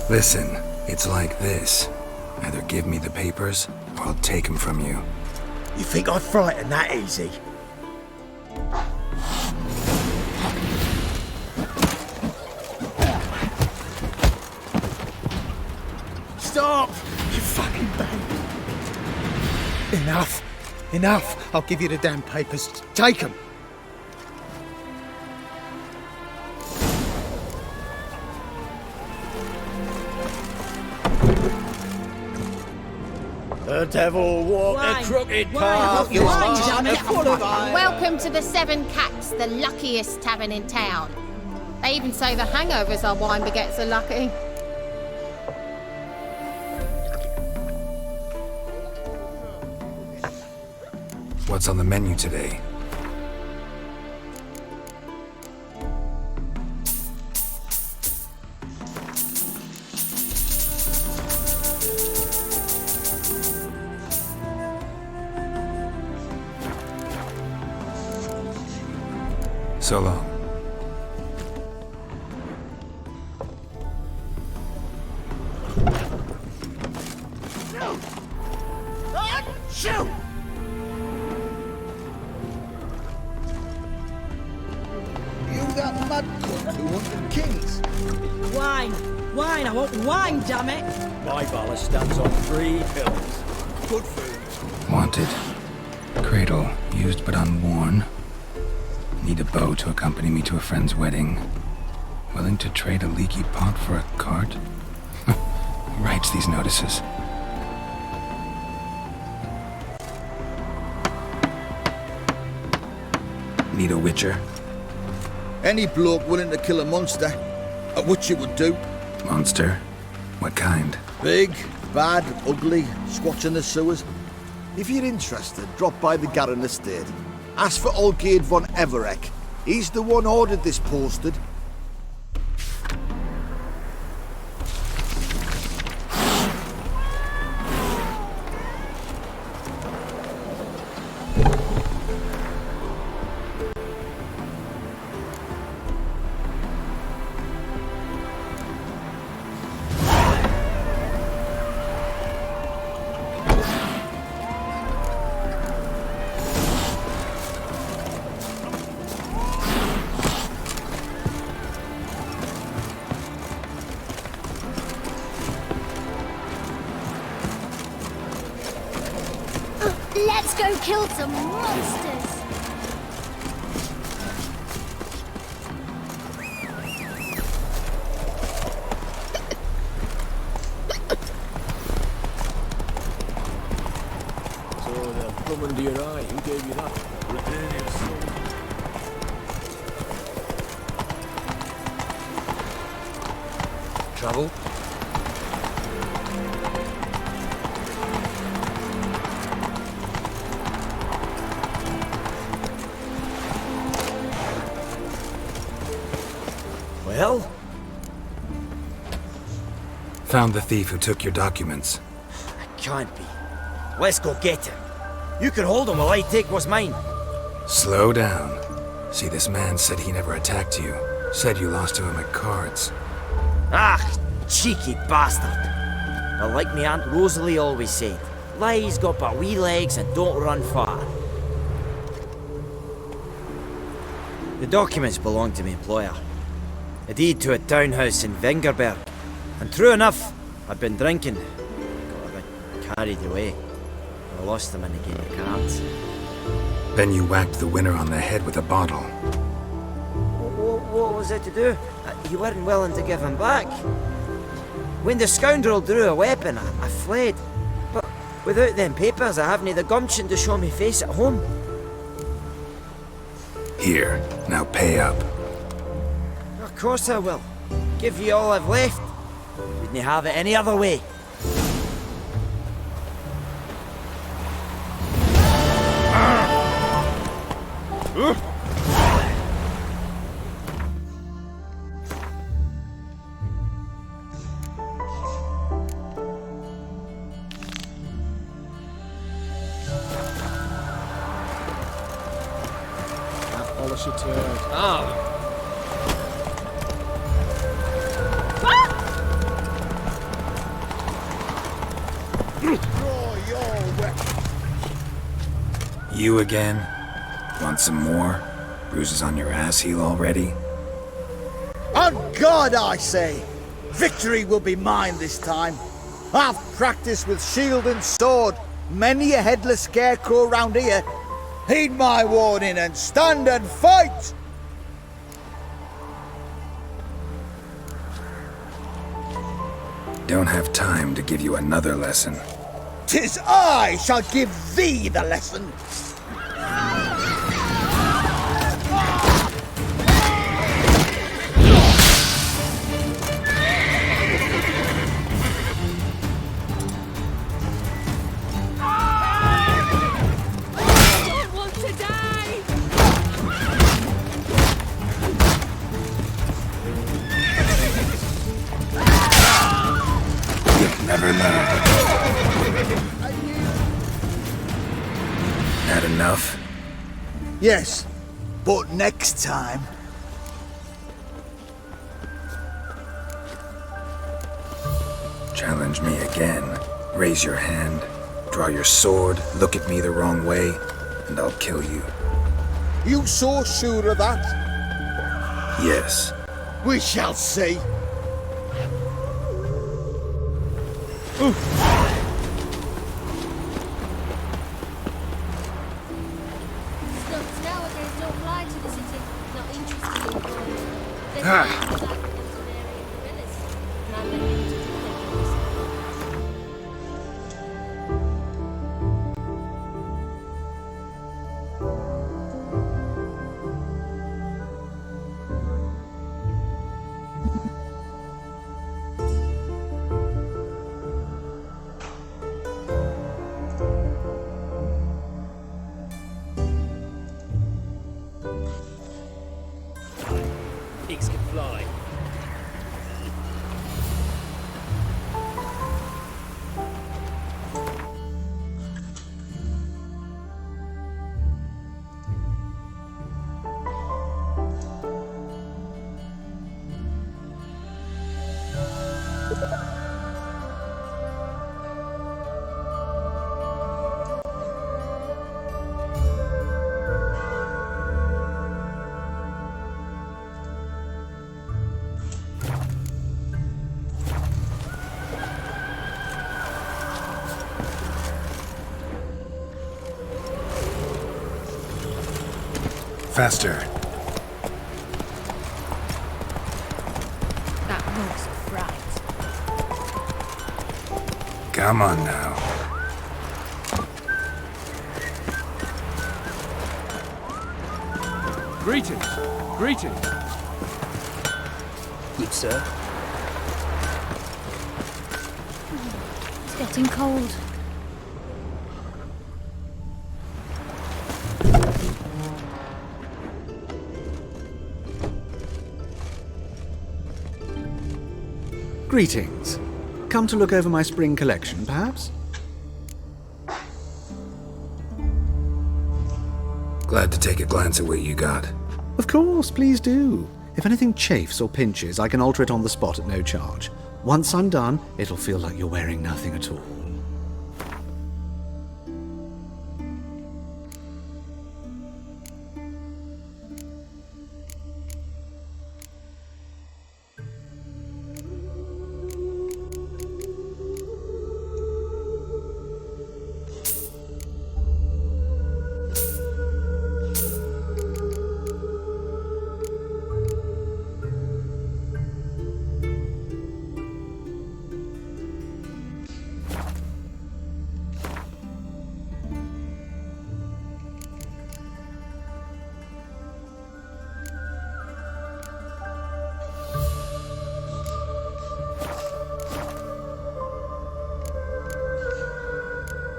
Listen, it's like this. Either give me the papers, or I'll take them from you. You think I'd frighten that easy? Stop! You fucking babe! Enough! Enough! I'll give you the damn papers. Take them! The devil walked a crooked path. Welcome to the Seven Cats, the luckiest tavern in town. They even say the hangovers our wine begets are lucky. What's on the menu today? So long. Shoot! You that mud cook who wanted kings. Wine! Wine! I want wine, damn it! My ballast stands on 3 hills. Good food. Wanted. Cradle, used but unworn. Need a bow to accompany me to a friend's wedding. Willing to trade a leaky pot for a cart? Who writes these notices? Need a witcher? Any bloke willing to kill a monster, at which you would do. Monster? What kind? Big, bad, ugly, squats in the sewers. If you're interested, drop by the Garren estate. Ask for Olgierd von Everek. He's the one ordered this posted. Let's go kill some monsters! So the plum under your eye, who gave you that? Trouble? Well? Found the thief who took your documents. Can't be. Let's go get him. You can hold him while I take what's mine. Slow down. See, this man said he never attacked you. Said you lost to him at cards. Ah, cheeky bastard. Well, like me Aunt Rosalie always said, lies got but wee legs and don't run far. The documents belong to my employer. A deed to a townhouse in Vengerberg. And true enough, I'd been drinking. Got a bit carried away. I lost them in a game of cards. Then you whacked the winner on the head with a bottle. What was it to do? You weren't willing to give him back. When the scoundrel drew a weapon, I fled. But without them papers, I haven't the gumption to show me face at home. Here, now pay up. Of course I will. Give you all I've left. Wouldn't have it any other way. course you turd. Oh. Draw your weapon. You again? Want some more? Bruises on your ass heel already? On God, I say! Victory will be mine this time. I've practiced with shield and sword. Many a headless scarecrow round here. Heed my warning and stand and fight! Don't have time to give you another lesson. 'Tis I shall give thee the lesson. Never learn. Had enough? Yes, but next time. Challenge me again. Raise your hand, draw your sword, look at me the wrong way, and I'll kill you. You so sure of that? Yes. We shall see. Slugs nowadays don't fly to the city. Not interested in going. They Ah. like the area gorillas. And I let them to do their things. Pigs can fly. Faster. That moves a fright. Come on now. Greetings. Greetings. Good, sir. It's getting cold. Greetings. Come to look over my spring collection, perhaps? Glad to take a glance at what you got. Of course, please do. If anything chafes or pinches, I can alter it on the spot at no charge. Once I'm done, it'll feel like you're wearing nothing at all.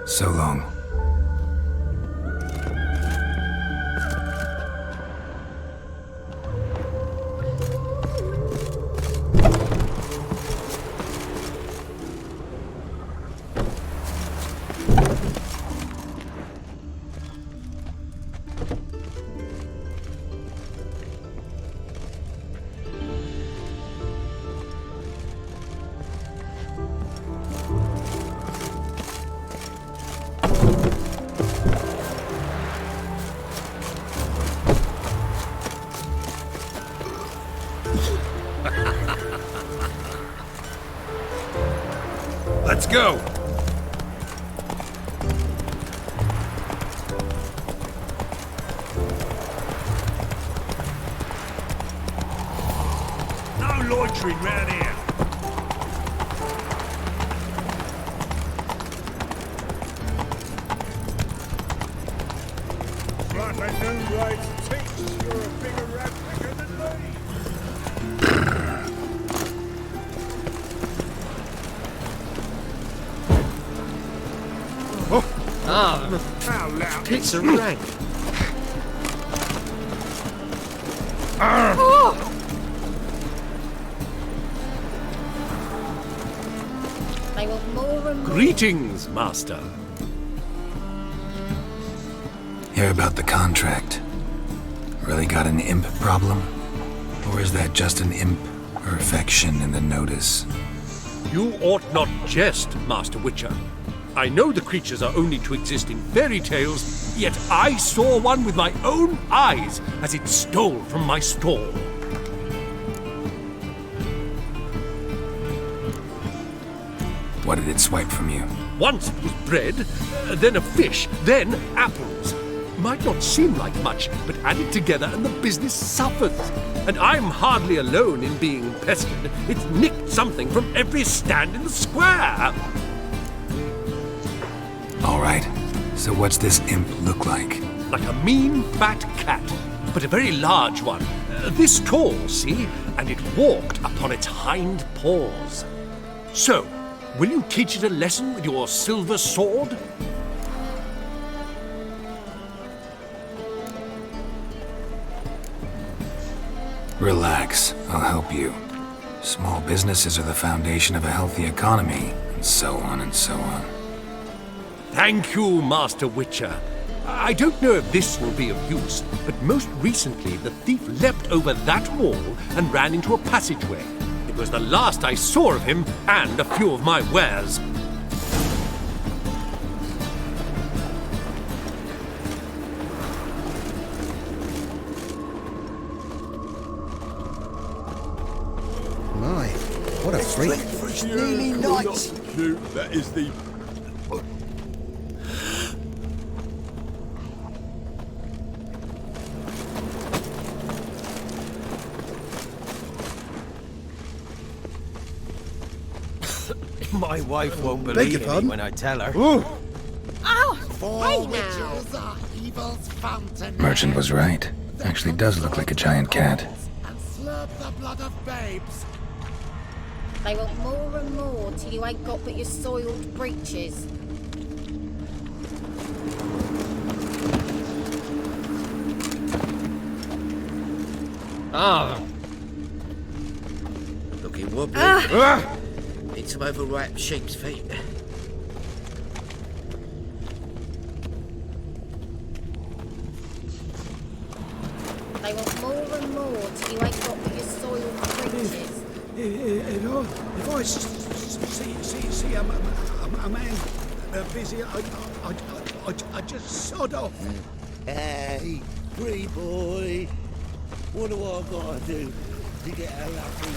So long. go! No loitering round here. Right, I know right. Takes you're a bigger rat picker than me. How loud? Pizza rank. They want more and more. Greetings, Master. Hear about the contract. Really got an imp problem? Or is that just an imp perfection in the notice? You ought not jest, Master Witcher. I know the creatures are only to exist in fairy tales, yet I saw one with my own eyes as it stole from my stall. What did it swipe from you? Once it was bread, then a fish, then apples. Might not seem like much, but add it together and the business suffers. And I'm hardly alone in being pestered. It's nicked something from every stand in the square. All right. So what's this imp look like? Like a mean, fat cat, but a very large one. This tall, see? And it walked upon its hind paws. So, will you teach it a lesson with your silver sword? Relax, I'll help you. Small businesses are the foundation of a healthy economy, and so on and so on. Thank you, Master Witcher. I don't know if this will be of use, but most recently the thief leapt over that wall and ran into a passageway. It was the last I saw of him and a few of my wares. My, what a freak. It's nearly night. No, that is the... My wife won't Beg believe your me pardon? when I tell her. Ooh. Hey now. Evil's fountain. Merchant was right. Actually does look like a giant cat. And slurp the blood of babes. They want more and more till you ain't got but your soiled breeches. Looking wobbly. Need some overripe sheep's feet. They want more and more till you ain't got but your soiled breeches. If I see a man busy, I just sod off. Hey, free boy. What do I gotta do to get a lucky?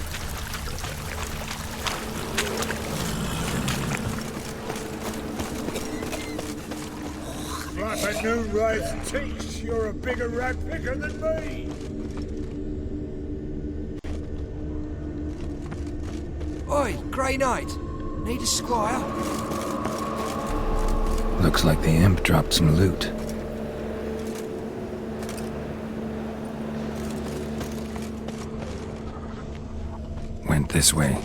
Right, I know right. Teach you're a bigger rat picker than me. Oi, Grey Knight. Need a squire? Looks like the imp dropped some loot. Went this way.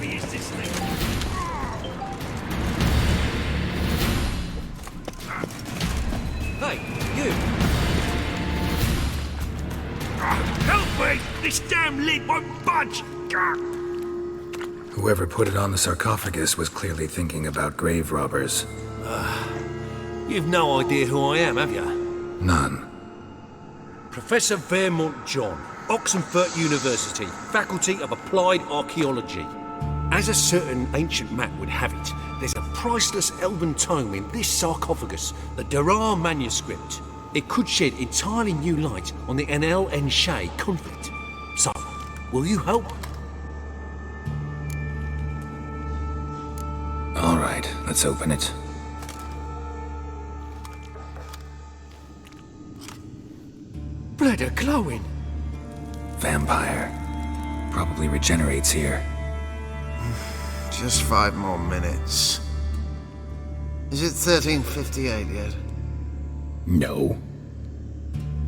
heavy is this thing? Hey, you! Help me! This damn lid won't budge! Whoever put it on the sarcophagus was clearly thinking about grave robbers. You've no idea who I am, have you? None. Professor Vermont John, Oxenford University, Faculty of Applied Archaeology. As a certain ancient map would have it, there's a priceless elven tome in this sarcophagus, the Durar manuscript. It could shed entirely new light on the Enel and Shay conflict. So, will you help? All right, let's open it. Blood are glowing. Vampire. Probably regenerates here. Just 5 more minutes. Is it 1358 yet? No.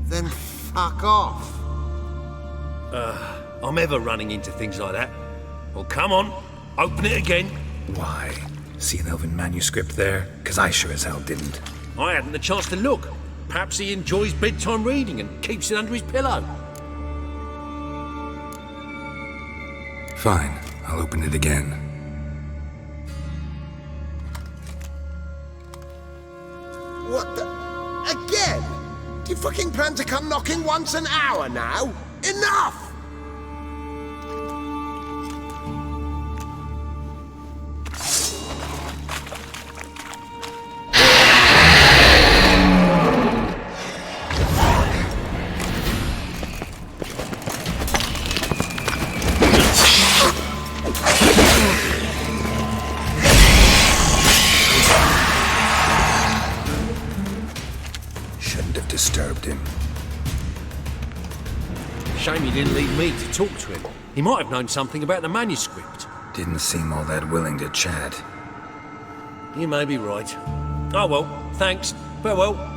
Then fuck off. I'm ever running into things like that. Well, come on, open it again. Why? See an elven manuscript there? 'Cause I sure as hell didn't. I hadn't the chance to look. Perhaps he enjoys bedtime reading and keeps it under his pillow. Fine, I'll open it again. What the? Again? Do you fucking plan to come knocking once an hour now? Enough! Disturbed him. Shame he didn't leave me to talk to him. He might have known something about the manuscript. Didn't seem all that willing to chat. You may be right. Oh well, thanks. Farewell.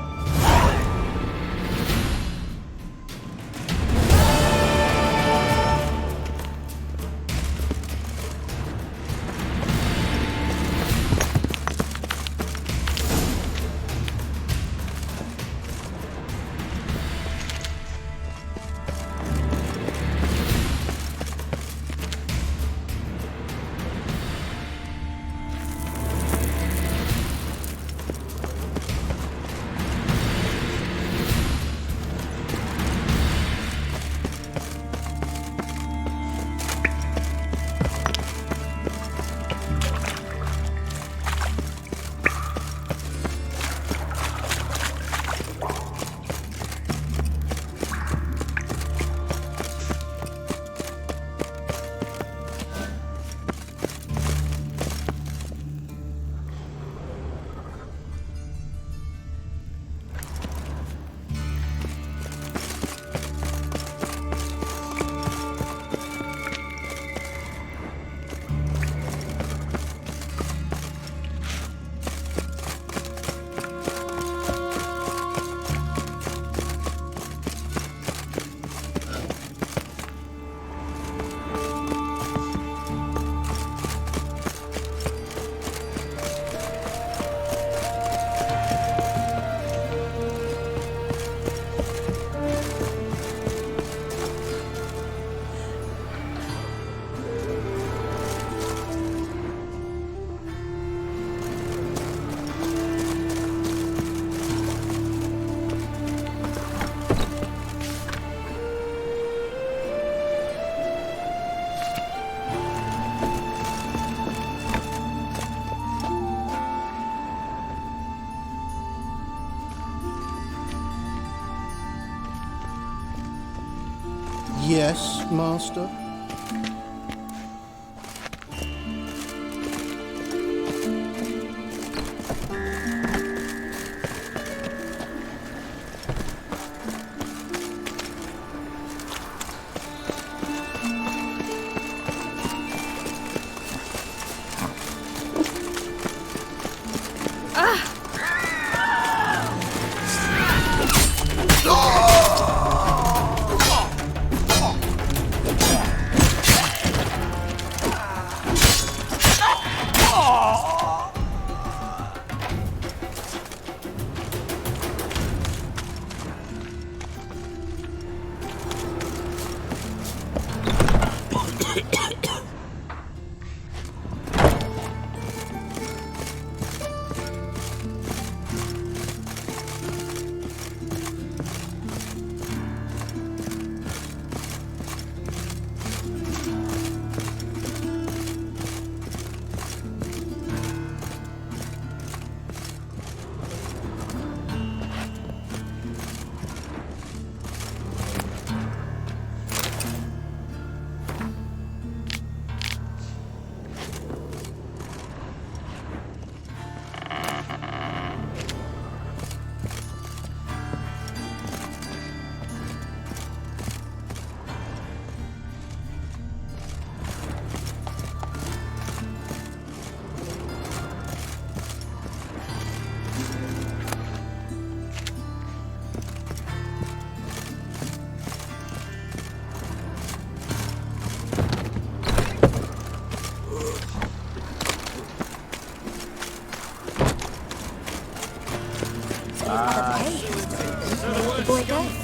Yes, Master?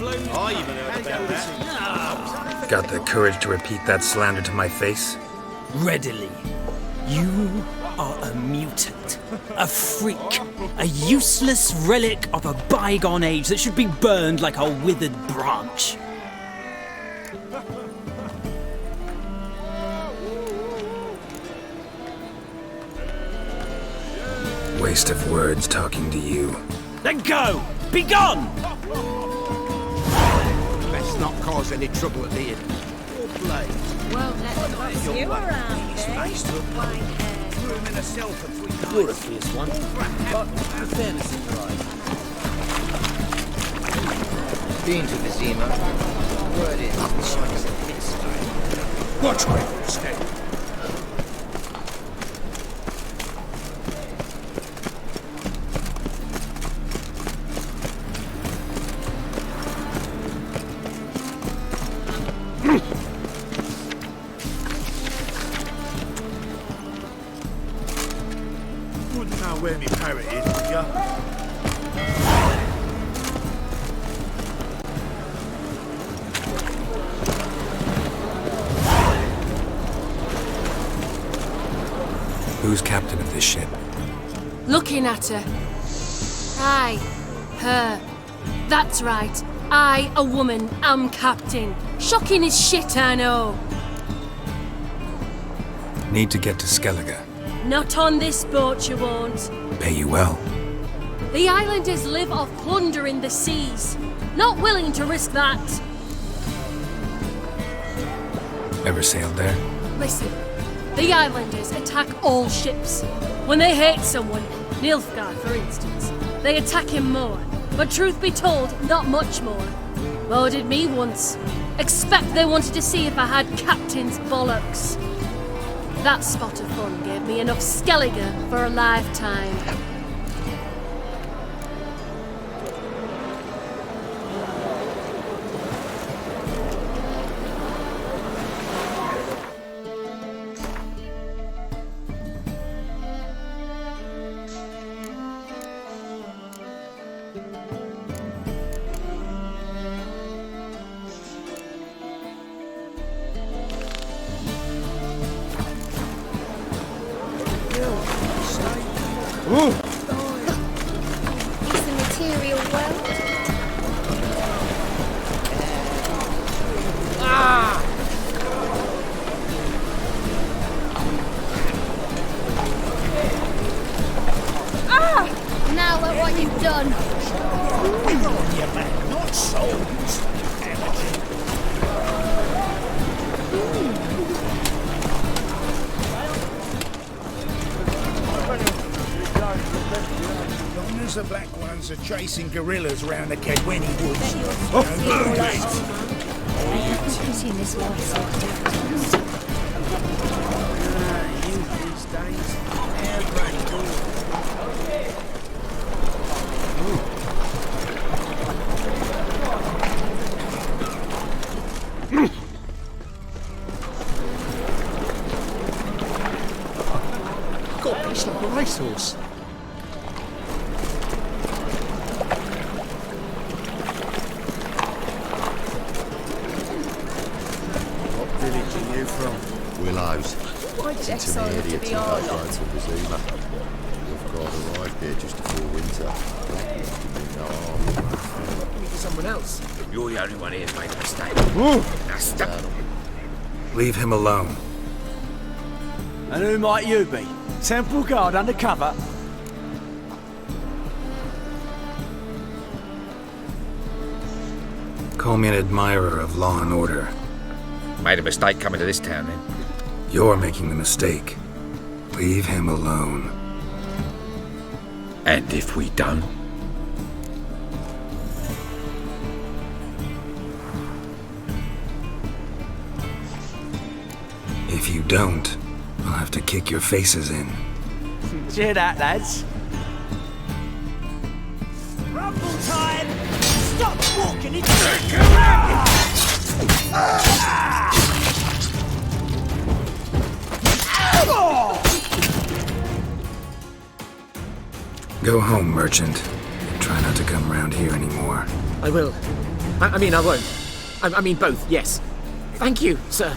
I even heard about that. Got the courage to repeat that slander to my face? Readily. You are a mutant, a freak, a useless relic of a bygone age that should be burned like a withered branch. Waste of words talking to you. Then go! Be gone! Let's not cause any trouble at the inn. Won't let them boss you around, eh? Threw him in a cell for 3 nights. You're a fierce one. But the fairness in your eyes. Been to Vizima. Word is, the shop is a pigsty. Watch where you stay. Wouldn't know where me parrot is, would ya? Who's captain of this ship? Looking at her. Aye, her. That's right. I, a woman, am captain. Shocking as shit, I know. Need to get to Skellige. Not on this boat, you won't. Pay you well. The islanders live off plunder in the seas. Not willing to risk that. Ever sailed there? Listen, the islanders attack all ships. When they hate someone, Nilfgaard for instance, they attack him more. But truth be told, not much more. Boarded me once. Expect they wanted to see if I had captain's bollocks. That spot of fun gave me enough Skellige for a lifetime. Is the material well? Now look what you've done. We're on your back, not souls. Long as the black ones are chasing gorillas round the Kedweni woods. Seen this world so These days, air God, it's like a racehorse. What village are you from? Willows. It's intermediate to go down to Vizima. Nilfgaard arrived here just before winter. No harm. Maybe someone else. You're the only one here who's made a mistake. That's done. Leave him alone. And who might you be? Temple guard undercover? Call me an admirer of law and order. Made a mistake coming to this town, then. You're making the mistake. Leave him alone. And if we don't? If you don't, I'll have to kick your faces in. Cheer that, lads. Rumble time! Stop walking into Go home, merchant. Try not to come round here anymore. I will. I mean, I won't. I mean both, yes. Thank you, sir.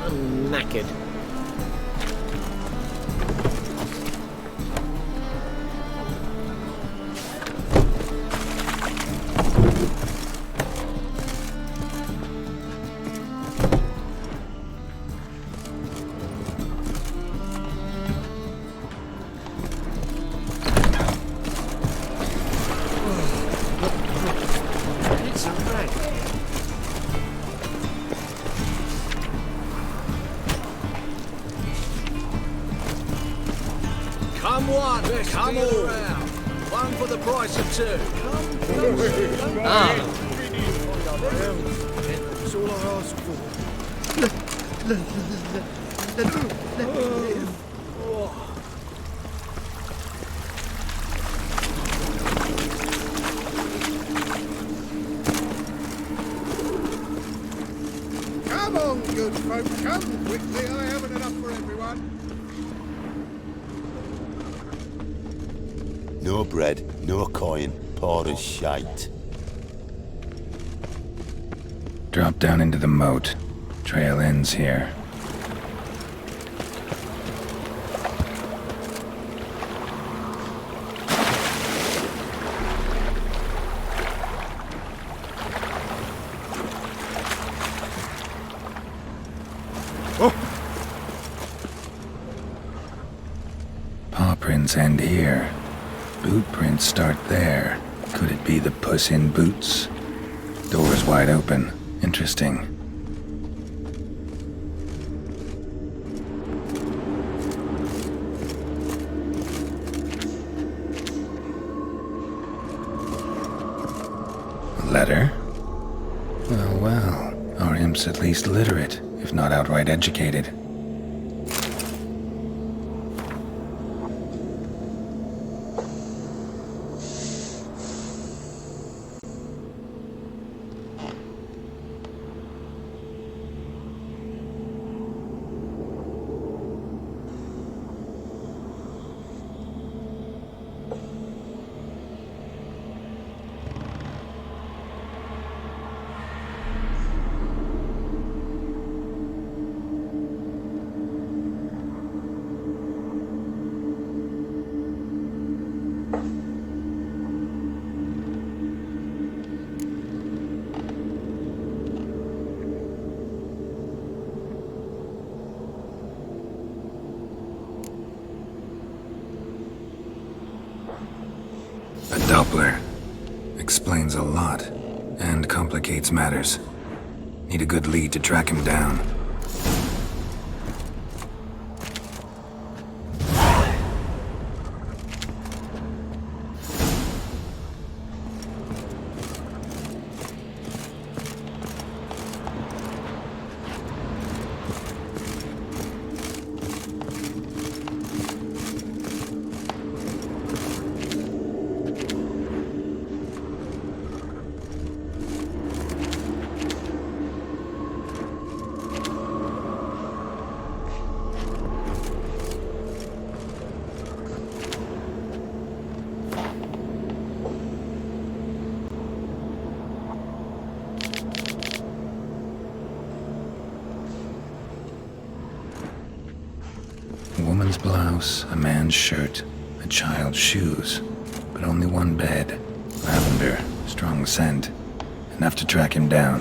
I'm knackered. It's a wreck. Come one, come all round. One for the price of two. That's all I ask for. Let me live. Come on, good folk, come quickly. I haven't enough for everyone. No bread, no coin, poor as shite. Drop down into the moat. Trail ends here. Paw prints end here. Boot prints start there. Could it be the Puss in Boots? Door's wide open. Interesting. A letter? Well, well. Our imp's at least literate, if not outright educated. A Doppler. Explains a lot, and complicates matters. Need a good lead to track him down. A woman's blouse, a man's shirt, a child's shoes, but only one bed. Lavender, strong scent, enough to track him down.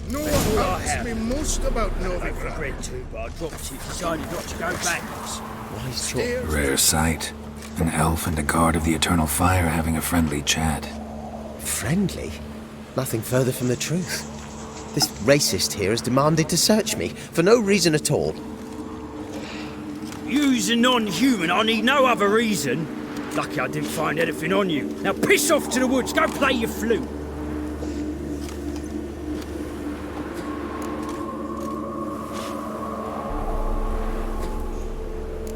No one asks me most about Novigrad. Bread too, but I dropped it, decided not to go backwards. Rare sight. An elf and a guard of the Eternal Fire having a friendly chat. Friendly? Nothing further from the truth. This racist here has demanded to search me, for no reason at all. You's a non-human, I need no other reason. Lucky I didn't find anything on you. Now piss off to the woods, go play your flute.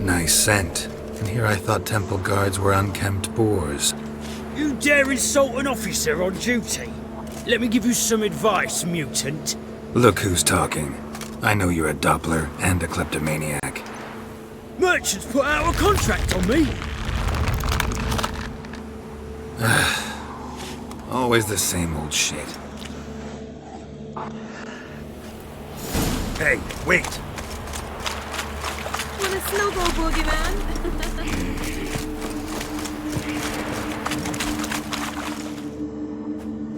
Nice scent. And here I thought temple guards were unkempt boors. You dare insult an officer on duty? Let me give you some advice, mutant. Look who's talking. I know you're a Doppler and a kleptomaniac. Merchants put out a contract on me. Always the same old shit. Hey, wait! Want a snowball, boogeyman?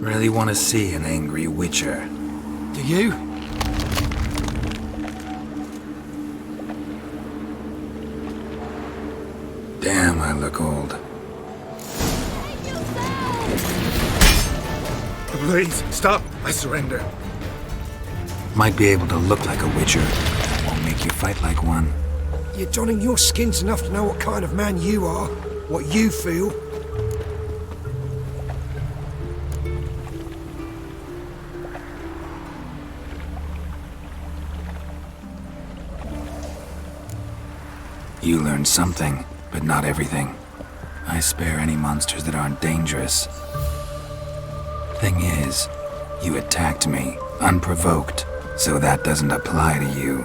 Really want to see an angry witcher. Do you? Damn, I look old. Please, stop! I surrender. Might be able to look like a witcher. Won't make you fight like one. You're donning your skins enough to know what kind of man you are, what you feel. You learned something, but not everything. I spare any monsters that aren't dangerous. Thing is, you attacked me, unprovoked, so that doesn't apply to you.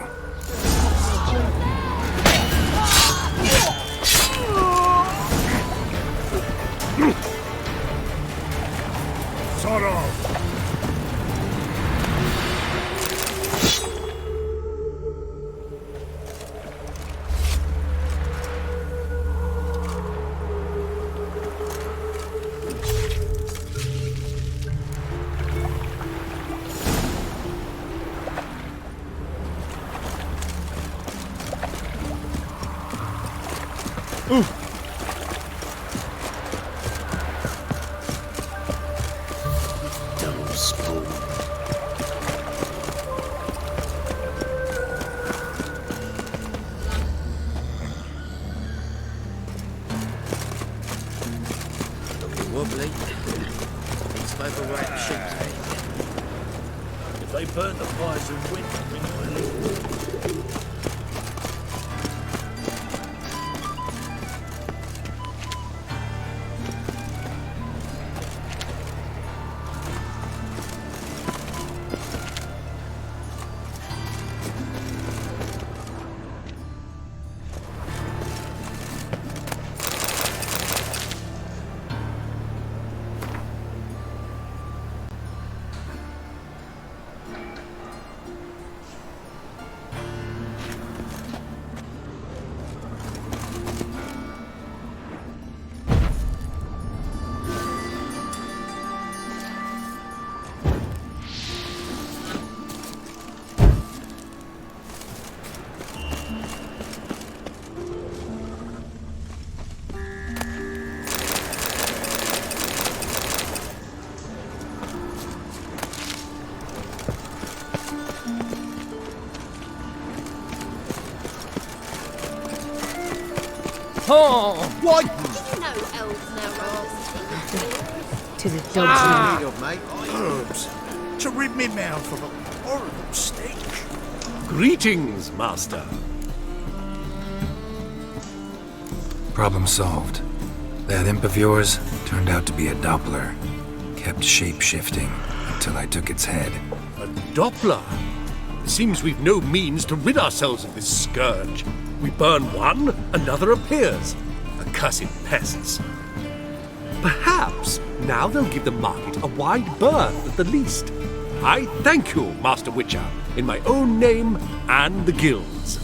Sort of. Wobbly. It's overweight sheep. If they burn the fires in winter, we know it. Oh! Why? Did you know elves now run To the dogs. Ah. Mate. Herbs. To rid me mouth of a horrible stench. Greetings, Master. Problem solved. That imp of yours turned out to be a Doppler. Kept shape-shifting until I took its head. A Doppler? Seems we've no means to rid ourselves of this scourge. We burn one, another appears. Accursed pests. Perhaps now they'll give the market a wide berth at the least. I thank you, Master Witcher, in my own name and the Guild's.